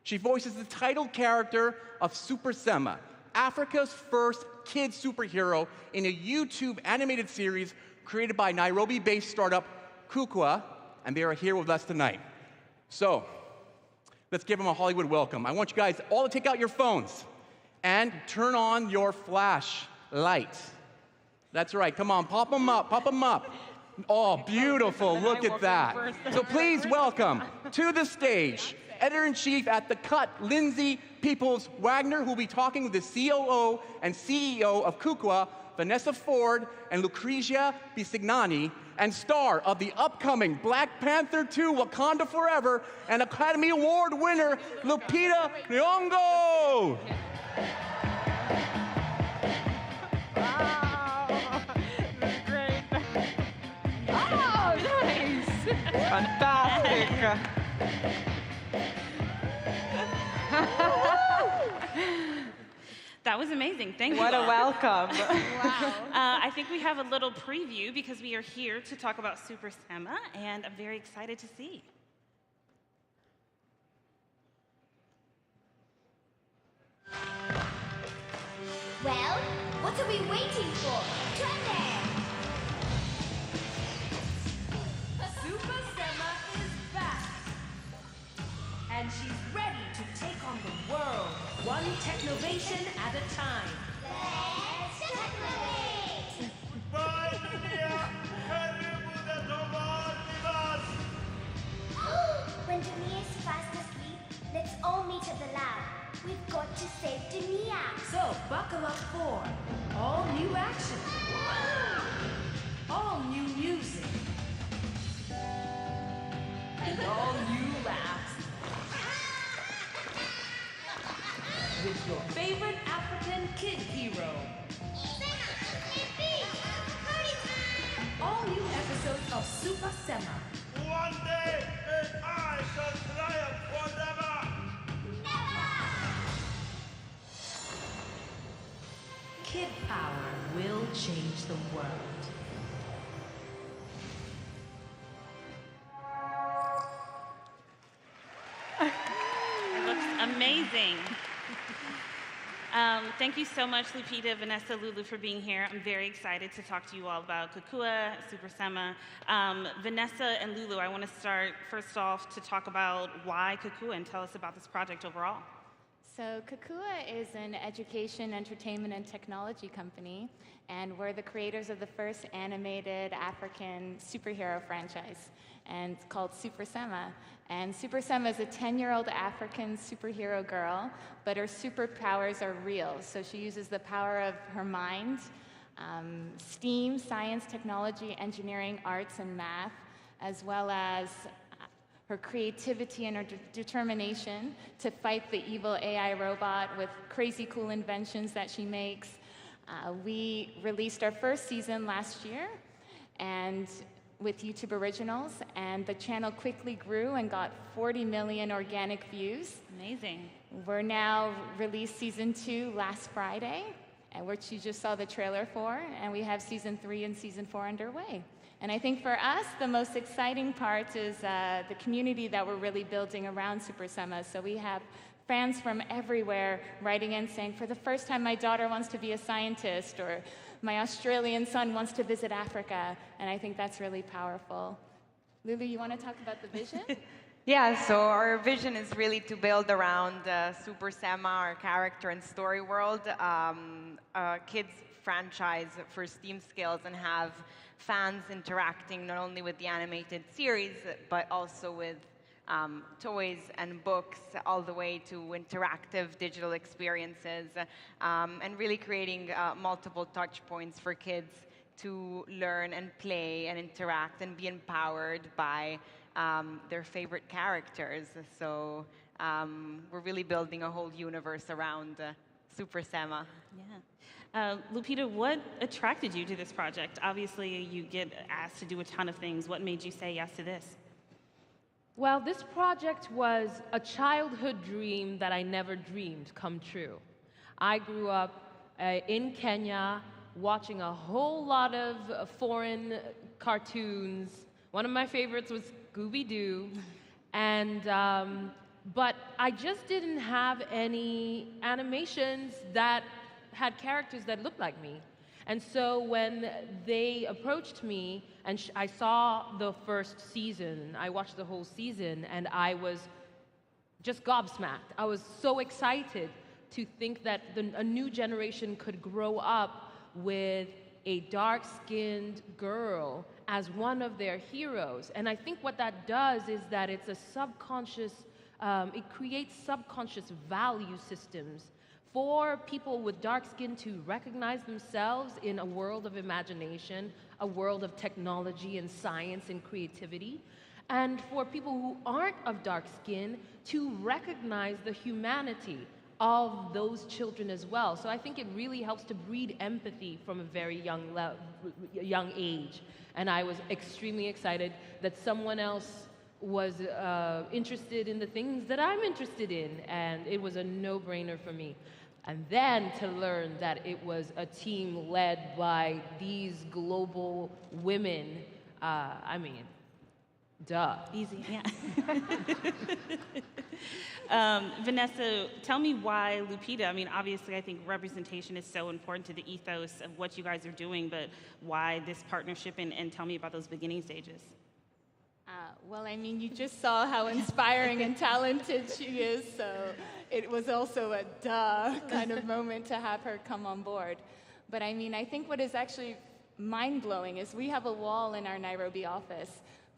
She voices the title character of Super Sema, Africa's first kid superhero in a YouTube animated series created by Nairobi-based startup Kukua, and they are here with us tonight. So, let's give them a Hollywood welcome. I want you guys all to take out your phones and turn on your flashlights. That's right, come on, pop them up, pop them up. Oh, beautiful, look at that. So please welcome to the stage, Editor-in-Chief at The Cut, Lindsay Peoples-Wagner, who will be talking with the COO and CEO of Kukua, Vanessa Ford and Lucrezia Bisignani, and star of the upcoming Black Panther 2 Wakanda Forever and Academy Award winner, Lupita Nyong'o. Fantastic. That was amazing. Thank you. What a welcome. Wow. I think we have a little preview because we are here to talk about Super Sema, and I'm very excited to see. Well, what are we waiting for? Turn there! Super Sema is back! And she's ready to take on the world, one technovation at a time. Let's technovate! Goodbye, Dunia! Karibu Detobar Vivas! When Dunia is fast asleep, let's all meet at the lab. We've got to save Dunia. So, buckle up for all new action, all new music, and all new laughs. With your favorite African kid hero. All new episodes of Super Sema. One day, and I shall triumph forever. Kid power will change the world. It looks amazing. Thank you so much, Lupita, Vanessa, Lulu, for being here. I'm very excited to talk to you all about Kukua, Super Sema. Vanessa and Lulu, I want to start first off to talk about why Kukua and tell us about this project overall. So Kukua is an education, entertainment, and technology company, and we're the creators of the first animated African superhero franchise, and it's called Super Sema. And Super Sema is a 10-year-old African superhero girl, but her superpowers are real. So she uses the power of her mind, STEAM, science, technology, engineering, arts, and math, as well as her creativity and her determination to fight the evil AI robot with crazy cool inventions that she makes. We released our first season last year and with YouTube Originals, and the channel quickly grew and got 40 million organic views. Amazing. We're now released season 2 last Friday, which you just saw the trailer for, and we have season 3 and season 4 underway. And I think for us, the most exciting part is the community that we're really building around Super Sema. So we have fans from everywhere writing in saying, for the first time, my daughter wants to be a scientist, or my Australian son wants to visit Africa. And I think that's really powerful. Lulu, you want to talk about the vision? Yeah, so our vision is really to build around Super Sema, our character and story world, a kids franchise for STEAM skills, and have fans interacting not only with the animated series, but also with toys and books all the way to interactive digital experiences, and really creating multiple touch points for kids to learn and play and interact and be empowered by their favorite characters. So we're really building a whole universe around Super Sema. Yeah. Lupita, what attracted you to this project? Obviously, you get asked to do a ton of things. What made you say yes to this? Well, this project was a childhood dream that I never dreamed come true. I grew up in Kenya watching a whole lot of foreign cartoons. One of my favorites was Scooby-Doo. And, but I just didn't have any animations that had characters that looked like me. And so when they approached me and I saw the first season, I watched the whole season, and I was just gobsmacked. I was so excited to think that a new generation could grow up with a dark-skinned girl as one of their heroes. And I think what that does is that it's a subconscious, it creates subconscious value systems for people with dark skin to recognize themselves in a world of imagination, a world of technology and science and creativity, and for people who aren't of dark skin to recognize the humanity of those children as well. So I think it really helps to breed empathy from a very young age. And I was extremely excited that someone else was interested in the things that I'm interested in, and it was a no-brainer for me. And then to learn that it was a team led by these global women, I mean, duh. Easy, yeah. Vanessa, tell me why Lupita? I mean, obviously, I think representation is so important to the ethos of what you guys are doing, but why this partnership, and tell me about those beginning stages. Well, I mean, you just saw how inspiring and talented she is, so it was also a duh kind of moment to have her come on board. But I mean, I think what is actually mind-blowing is we have a wall in our Nairobi office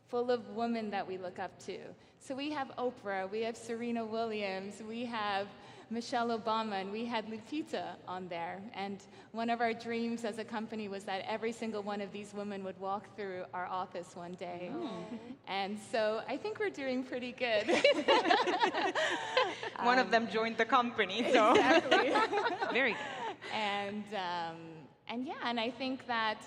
full of women that we look up to. So we have Oprah, we have Serena Williams, we have Michelle Obama, and we had Lupita on there. And one of our dreams as a company was that every single one of these women would walk through our office one day. And so I think we're doing pretty good. One of them joined the company, so. Exactly. Very good. And yeah, and I think that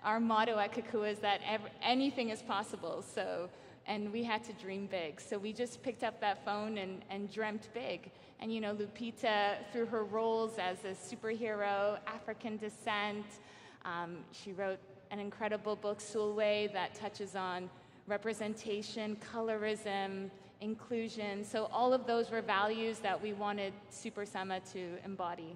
our motto at Kukua is that anything is possible. So, and we had to dream big. So we just picked up that phone and dreamt big. And you know, Lupita, through her roles as a superhero, African descent, she wrote an incredible book, Sulwe, that touches on representation, colorism, inclusion. So all of those were values that we wanted Super Sema to embody.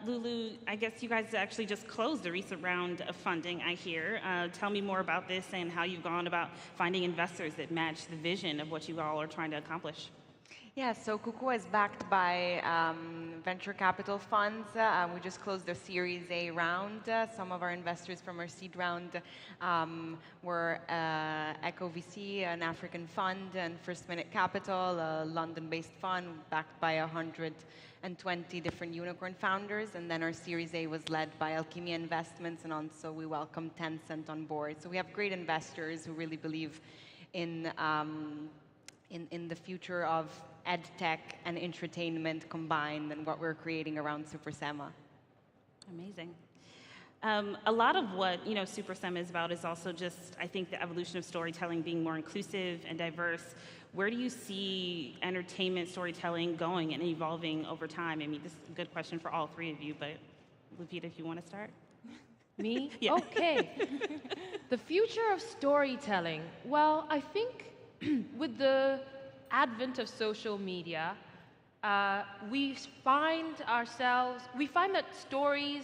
Lulu, I guess you guys actually just closed a recent round of funding, I hear. Tell me more about this and how you've gone about finding investors that match the vision of what you all are trying to accomplish. Yeah, so Kukua is backed by venture capital funds. We just closed a Series A round. Some of our investors from our seed round were Echo VC, an African fund, and First Minute Capital, a London-based fund backed by 120 different unicorn founders. And then our Series A was led by Alchemia Investments, and also we welcomed Tencent on board. So we have great investors who really believe in the future of ed tech and entertainment combined and what we're creating around Super Sema. Amazing. A lot of what Super Sema is about is also just, I think, the evolution of storytelling being more inclusive and diverse. Where do you see entertainment storytelling going and evolving over time? I mean, this is a good question for all three of you, but Lupita, if you want to start. Me? Yeah. Okay. The future of storytelling. Well, I think with the advent of social media, we find that stories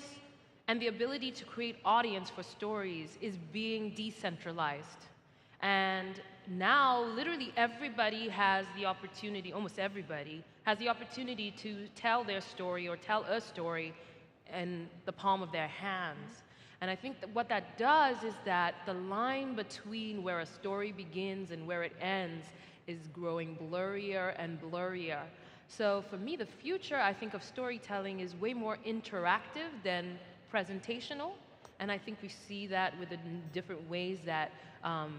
and the ability to create audience for stories is being decentralized. And now, literally everybody has the opportunity, almost everybody, has the opportunity to tell their story or tell a story in the palm of their hands. And I think that what that does is that the line between where a story begins and where it ends is growing blurrier and blurrier. So for me, the future, I think, of storytelling is way more interactive than presentational. And I think we see that with the different ways that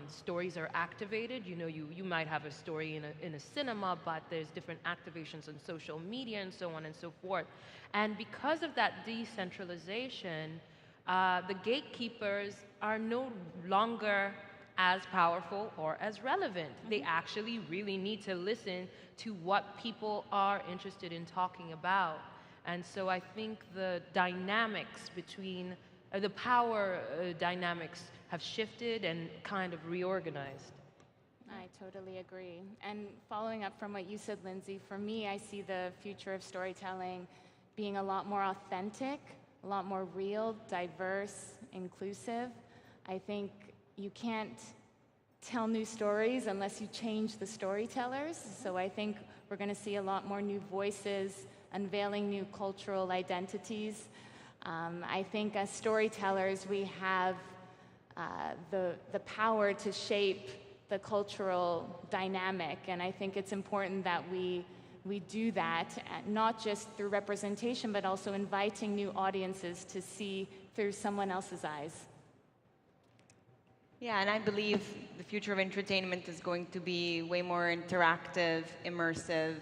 stories are activated. You know, you might have a story in a cinema, but there's different activations on social media and so on and so forth. And because of that decentralization, the gatekeepers are no longer as powerful or as relevant. They actually really need to listen to what people are interested in talking about. And so I think the dynamics between the power dynamics have shifted and kind of reorganized. I totally agree. And following up from what you said, Lindsay, for me, I see the future of storytelling being a lot more authentic, a lot more real, diverse, inclusive. I think you can't tell new stories unless you change the storytellers. So I think we're going to see a lot more new voices, unveiling new cultural identities. I think as storytellers, we have the power to shape the cultural dynamic, and I think it's important that we do that, not just through representation, but also inviting new audiences to see through someone else's eyes. Yeah, and I believe the future of entertainment is going to be way more interactive, immersive,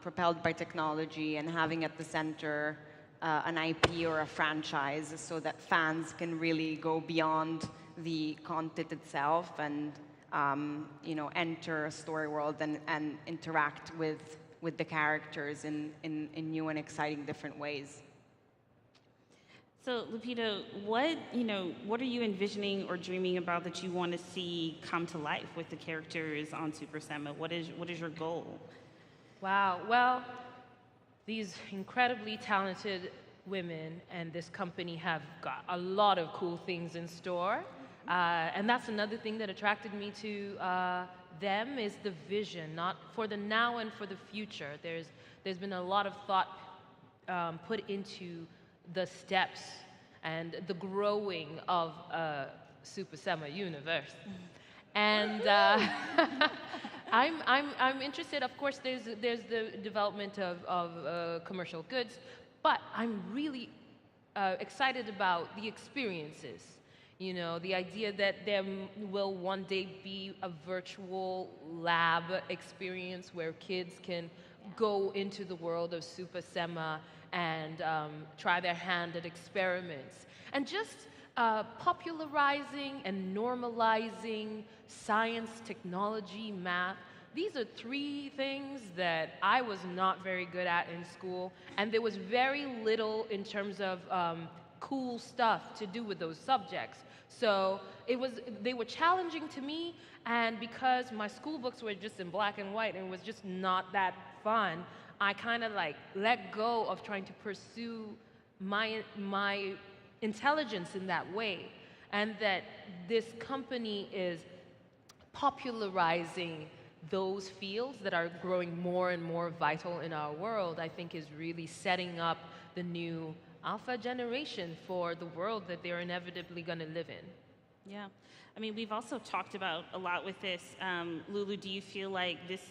propelled by technology, and having at the center an IP or a franchise so that fans can really go beyond the content itself and enter a story world and interact with the characters in new and exciting different ways. So, Lupita, what are you envisioning or dreaming about that you want to see come to life with the characters on Super Sema? What is your goal? Wow. Well, these incredibly talented women and this company have got a lot of cool things in store. And that's another thing that attracted me to them is the vision, not for the now and for the future. There's been a lot of thought put into the steps and the growing of Super Sema universe. And I'm interested, of course, there's the development of commercial goods, but I'm really excited about the experiences. You know, the idea that there will one day be a virtual lab experience where kids can go into the world of Super Sema and try their hand at experiments. And just popularizing and normalizing science, technology, math. These are three things that I was not very good at in school, and there was very little in terms of cool stuff to do with those subjects. So they were challenging to me, and because my school books were just in black and white and it was just not that fun, I kind of like let go of trying to pursue my intelligence in that way. And that this company is popularizing those fields that are growing more and more vital in our world, I think is really setting up the new alpha generation for the world that they're inevitably going to live in. Yeah. I mean, we've also talked about a lot with this. Lulu, do you feel like this,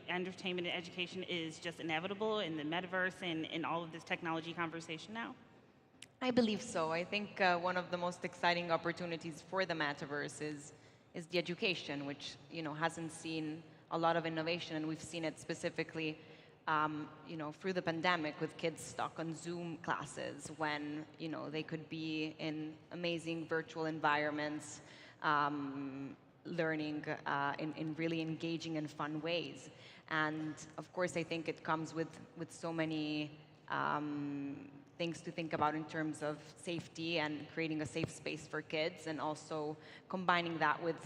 entertainment and education is just inevitable in the metaverse and in all of this technology conversation now? I believe so. I think one of the most exciting opportunities for the metaverse is the education, which hasn't seen a lot of innovation, and we've seen it specifically through the pandemic with kids stuck on Zoom classes when they could be in amazing virtual environments, learning in really engaging and fun ways. And of course, I think it comes with so many things to think about in terms of safety and creating a safe space for kids, and also combining that with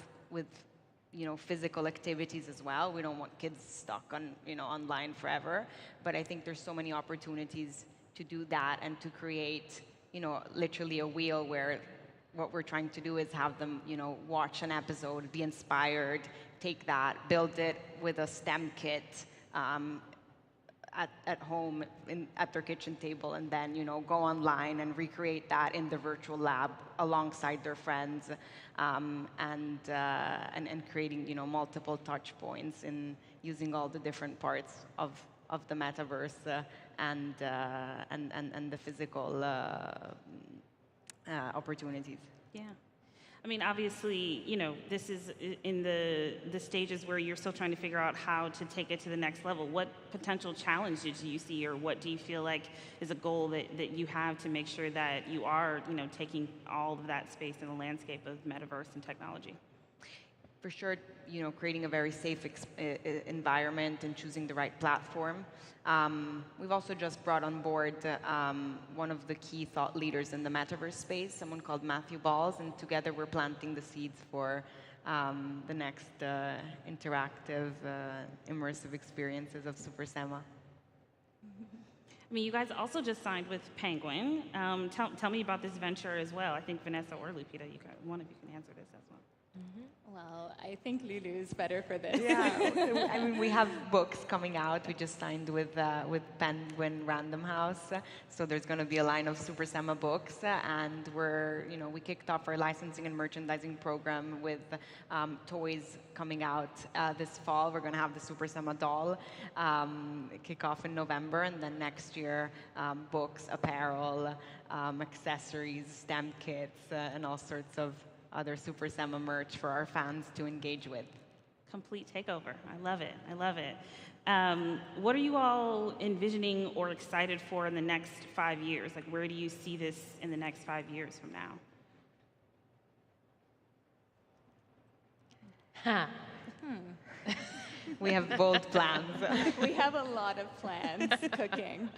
physical activities as well. We don't want kids stuck on online forever, but I think there's so many opportunities to do that and to create literally a wheel where what we're trying to do is have them watch an episode, be inspired, take that, build it with a STEM kit, at home at their kitchen table, and then go online and recreate that in the virtual lab alongside their friends, and creating multiple touch points in using all the different parts of the metaverse and the physical opportunities. Yeah. I mean, obviously, this is in the stages where you're still trying to figure out how to take it to the next level. What potential challenges do you see, or what do you feel like is a goal that you have to make sure that you are, taking all of that space in the landscape of metaverse and technology? For sure, creating a very safe environment and choosing the right platform. We've also just brought on board one of the key thought leaders in the metaverse space, someone called Matthew Balls, and together we're planting the seeds for the next interactive, immersive experiences of SuperSema. I mean, you guys also just signed with Penguin. Tell me about this venture as well. I think Vanessa or Lupita, one of you can answer this as well. Well, I think Lulu is better for this. Yeah, I mean, we have books coming out. We just signed with Penguin Random House, so there's going to be a line of SuperSema books, and we kicked off our licensing and merchandising program with toys coming out this fall. We're going to have the SuperSema doll kick off in November, and then next year, books, apparel, accessories, STEM kits, and all sorts of other SuperSema merch for our fans to engage with. Complete takeover. I love it. I love it. What are you all envisioning or excited for in the next 5 years? Like, where do you see this in the next 5 years from now? We have bold plans. We have a lot of plans cooking.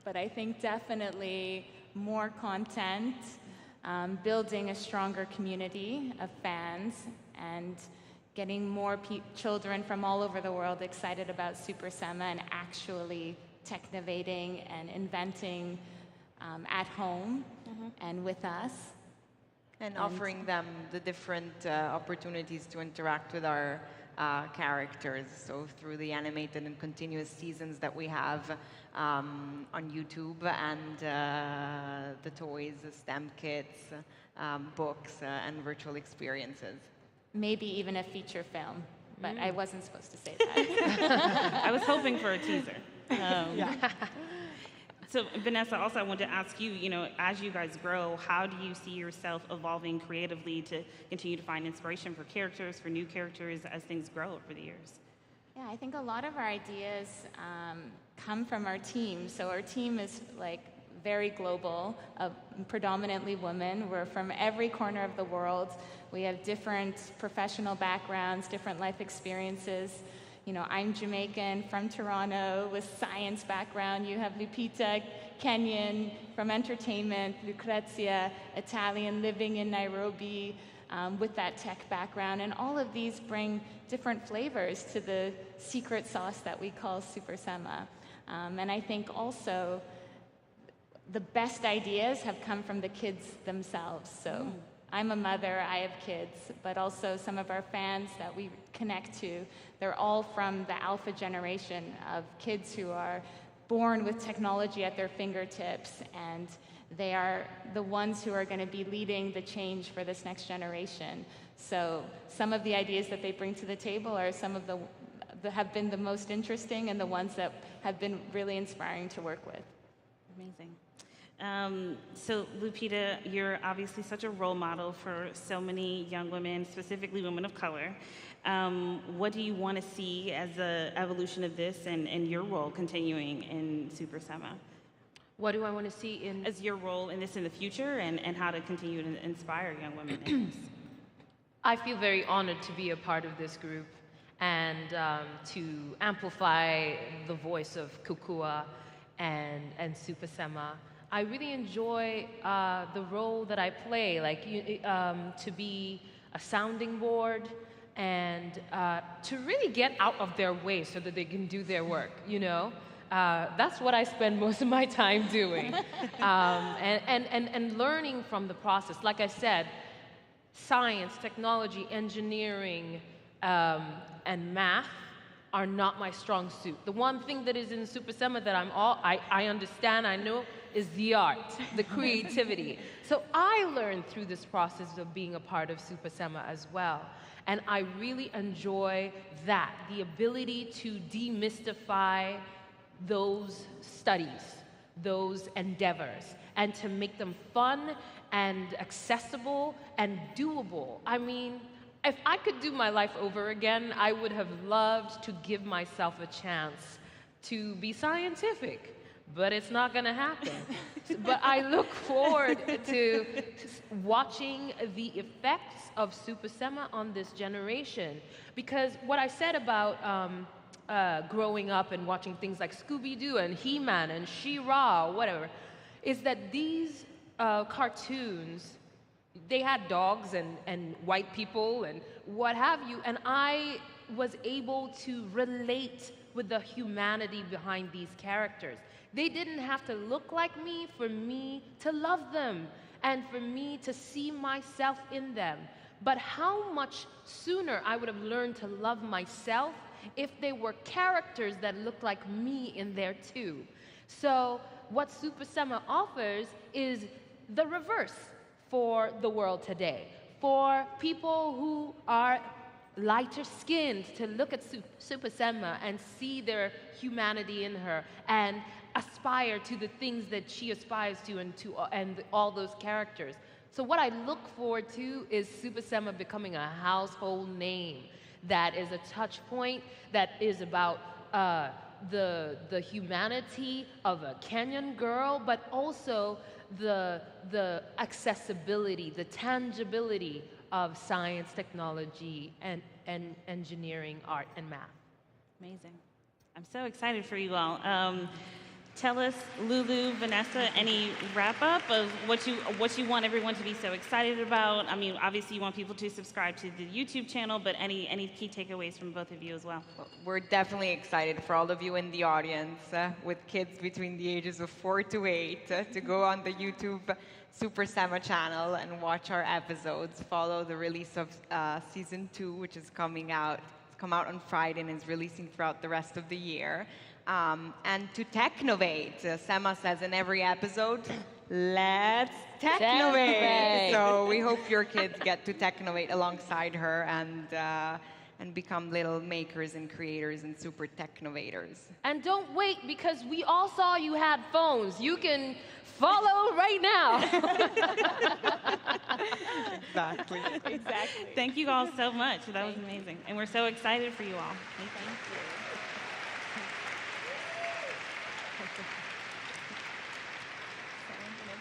But I think definitely more content, building a stronger community of fans, and getting more children from all over the world excited about SuperSema and actually technovating and inventing at home and with us. And offering them the different opportunities to interact with our characters. So through the animated and continuous seasons that we have on YouTube, and the toys, the STEM kits, books, and virtual experiences. Maybe even a feature film, but I wasn't supposed to say that. I was hoping for a teaser. So Vanessa, also I wanted to ask you, as you guys grow, how do you see yourself evolving creatively to continue to find inspiration for characters, for new characters, as things grow over the years? Yeah, I think a lot of our ideas come from our team. So our team is very global, predominantly women. We're from every corner of the world. We have different professional backgrounds, different life experiences. I'm Jamaican from Toronto with science background. You have Lupita, Kenyan from entertainment, Lucrezia, Italian living in Nairobi with that tech background. And all of these bring different flavors to the secret sauce that we call SuperSema. And I think also the best ideas have come from the kids themselves. So I'm a mother, I have kids, but also some of our fans that we connect to, they're all from the alpha generation of kids who are born with technology at their fingertips, and they are the ones who are going to be leading the change for this next generation. So some of the ideas that they bring to the table are some of the have been the most interesting and the ones that have been really inspiring to work with. Amazing. So Lupita, you're obviously such a role model for so many young women, specifically women of color. What do you want to see as the evolution of this and your role continuing in SuperSema? What do I want to see in... As your role in this in the future, and how to continue to inspire young women in this? I feel very honored to be a part of this group and to amplify the voice of Kukua and SuperSema. I really enjoy the role that I play, to be a sounding board and to really get out of their way so that they can do their work, That's what I spend most of my time doing. And learning from the process. Like I said, science, technology, engineering, and math are not my strong suit. The one thing that is in Super Sema that I understand, I know, is the art, the creativity. So I learned through this process of being a part of Super Sema as well. And I really enjoy that, the ability to demystify those studies, those endeavors, and to make them fun and accessible and doable. I mean, if I could do my life over again, I would have loved to give myself a chance to be scientific, but it's not going to happen. But I look forward to watching the effects of Super Sema on this generation, because what I said about growing up and watching things like Scooby-Doo and He-Man and She-Ra, whatever, is that these cartoons, they had dogs and white people and what have you, and I was able to relate with the humanity behind these characters. They didn't have to look like me for me to love them and for me to see myself in them. But how much sooner I would have learned to love myself if they were characters that looked like me in there too. So what Super Sema offers is the reverse for the world today. For people who are lighter skinned to look at Super Sema and see their humanity in her and aspire to the things that she aspires to and all those characters. So what I look forward to is Super Sema becoming a household name that is a touch point, that is about the humanity of a Kenyan girl, but also the accessibility, the tangibility of science, technology, and engineering, art, and math. Amazing. I'm so excited for you all. Tell us, Lulu, Vanessa, any wrap-up of what you want everyone to be so excited about? I mean, obviously you want people to subscribe to the YouTube channel, but any key takeaways from both of you as well? We're definitely excited for all of you in the audience with kids between the ages of 4 to 8 to go on the YouTube Super Sema channel and watch our episodes. Follow the release of season 2, which is coming out. It's come out on Friday and is releasing throughout the rest of the year. And to technovate, Sema says in every episode, let's technovate. So we hope your kids get to technovate alongside her and become little makers and creators and super technovators. And don't wait, because we all saw you had phones. You can follow right now. Exactly. Exactly. Thank you all so much. That was amazing. And we're so excited for you all. Thank you.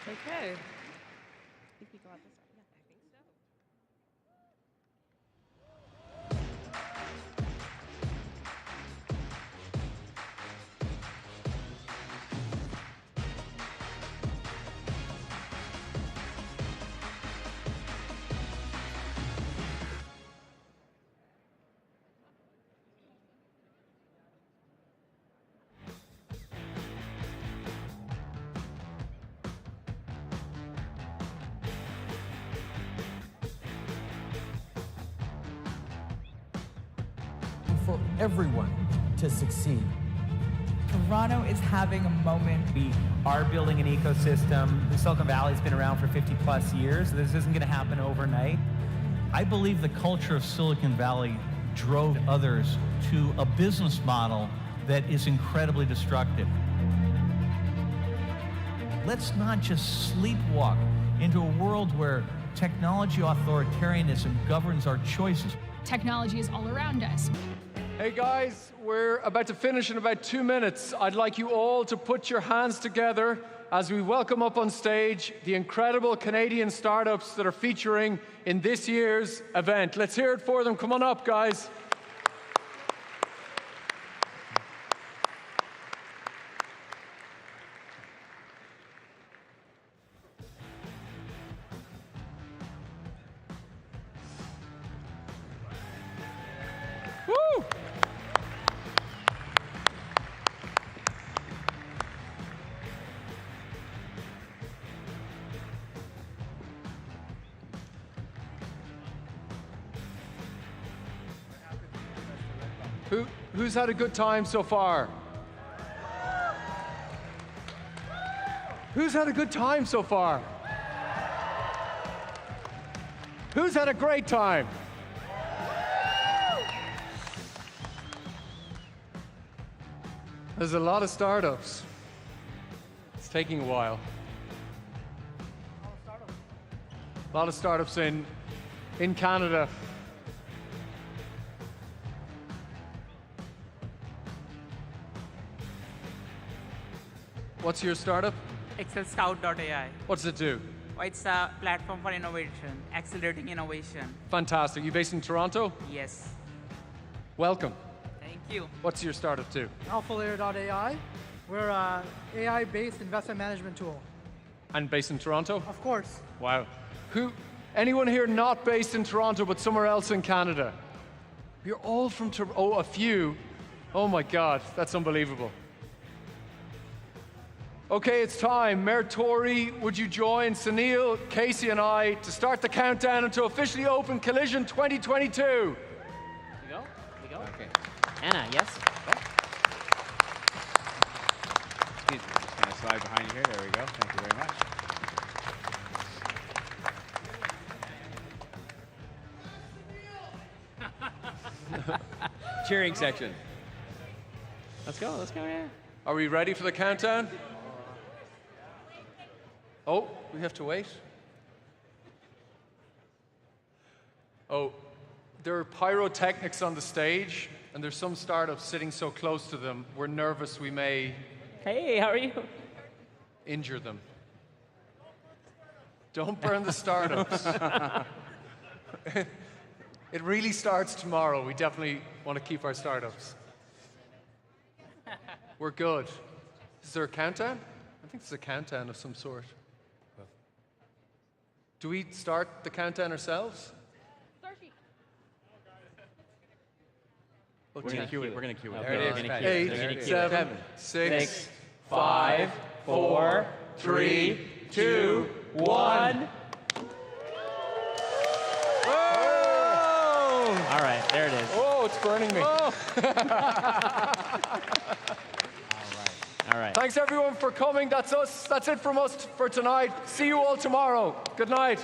Okay. I think we go out this way. Yeah, I think so. For everyone to succeed. Toronto is having a moment. We are building an ecosystem. The Silicon Valley's been around for 50 plus years. So this isn't going to happen overnight. I believe the culture of Silicon Valley drove others to a business model that is incredibly destructive. Let's not just sleepwalk into a world where technology authoritarianism governs our choices. Technology is all around us. Hey guys, we're about to finish in about 2 minutes. I'd like you all to put your hands together as we welcome up on stage the incredible Canadian startups that are featuring in this year's event. Let's hear it for them. Come on up, guys. Woo! Who's had a good time so far? Who's had a good time so far? Who's had a great time? There's a lot of startups. It's taking a while. A lot of startups in Canada. What's your startup? ExcelScout.ai. What's it do? It's a platform for innovation, accelerating innovation. Fantastic. You based in Toronto? Yes. Welcome. Thank you. What's your startup do? AlphaLayer.ai. We're an AI-based investment management tool. And based in Toronto? Of course. Wow. Anyone here not based in Toronto but somewhere else in Canada? You're all from Toronto. Oh, a few. Oh my God, that's unbelievable. Okay, it's time. Mayor Tory, would you join Sunil, Casey, and I to start the countdown and to officially open Collision 2022? Here we go. Okay. Anna, yes? Go. Excuse me, just kind of slide behind you here. There we go. Thank you very much. Cheering section. Let's go, yeah. Are we ready for the countdown? Oh, we have to wait? Oh, there are pyrotechnics on the stage, and there's some startups sitting so close to them, we're nervous we may... Hey, how are you? Injure them. Don't burn the startups. It really starts tomorrow. We definitely want to keep our startups. We're good. Is there a countdown? I think it's a countdown of some sort. Do we start the countdown ourselves? We're going to cue it. We're going to cue it. There it is. 8, 7, 6, 5, 4, 3, 2, 1. All right, there it is. Oh, it's burning me. All right. Thanks everyone for coming. That's us. That's it from us for tonight. See you all tomorrow. Good night.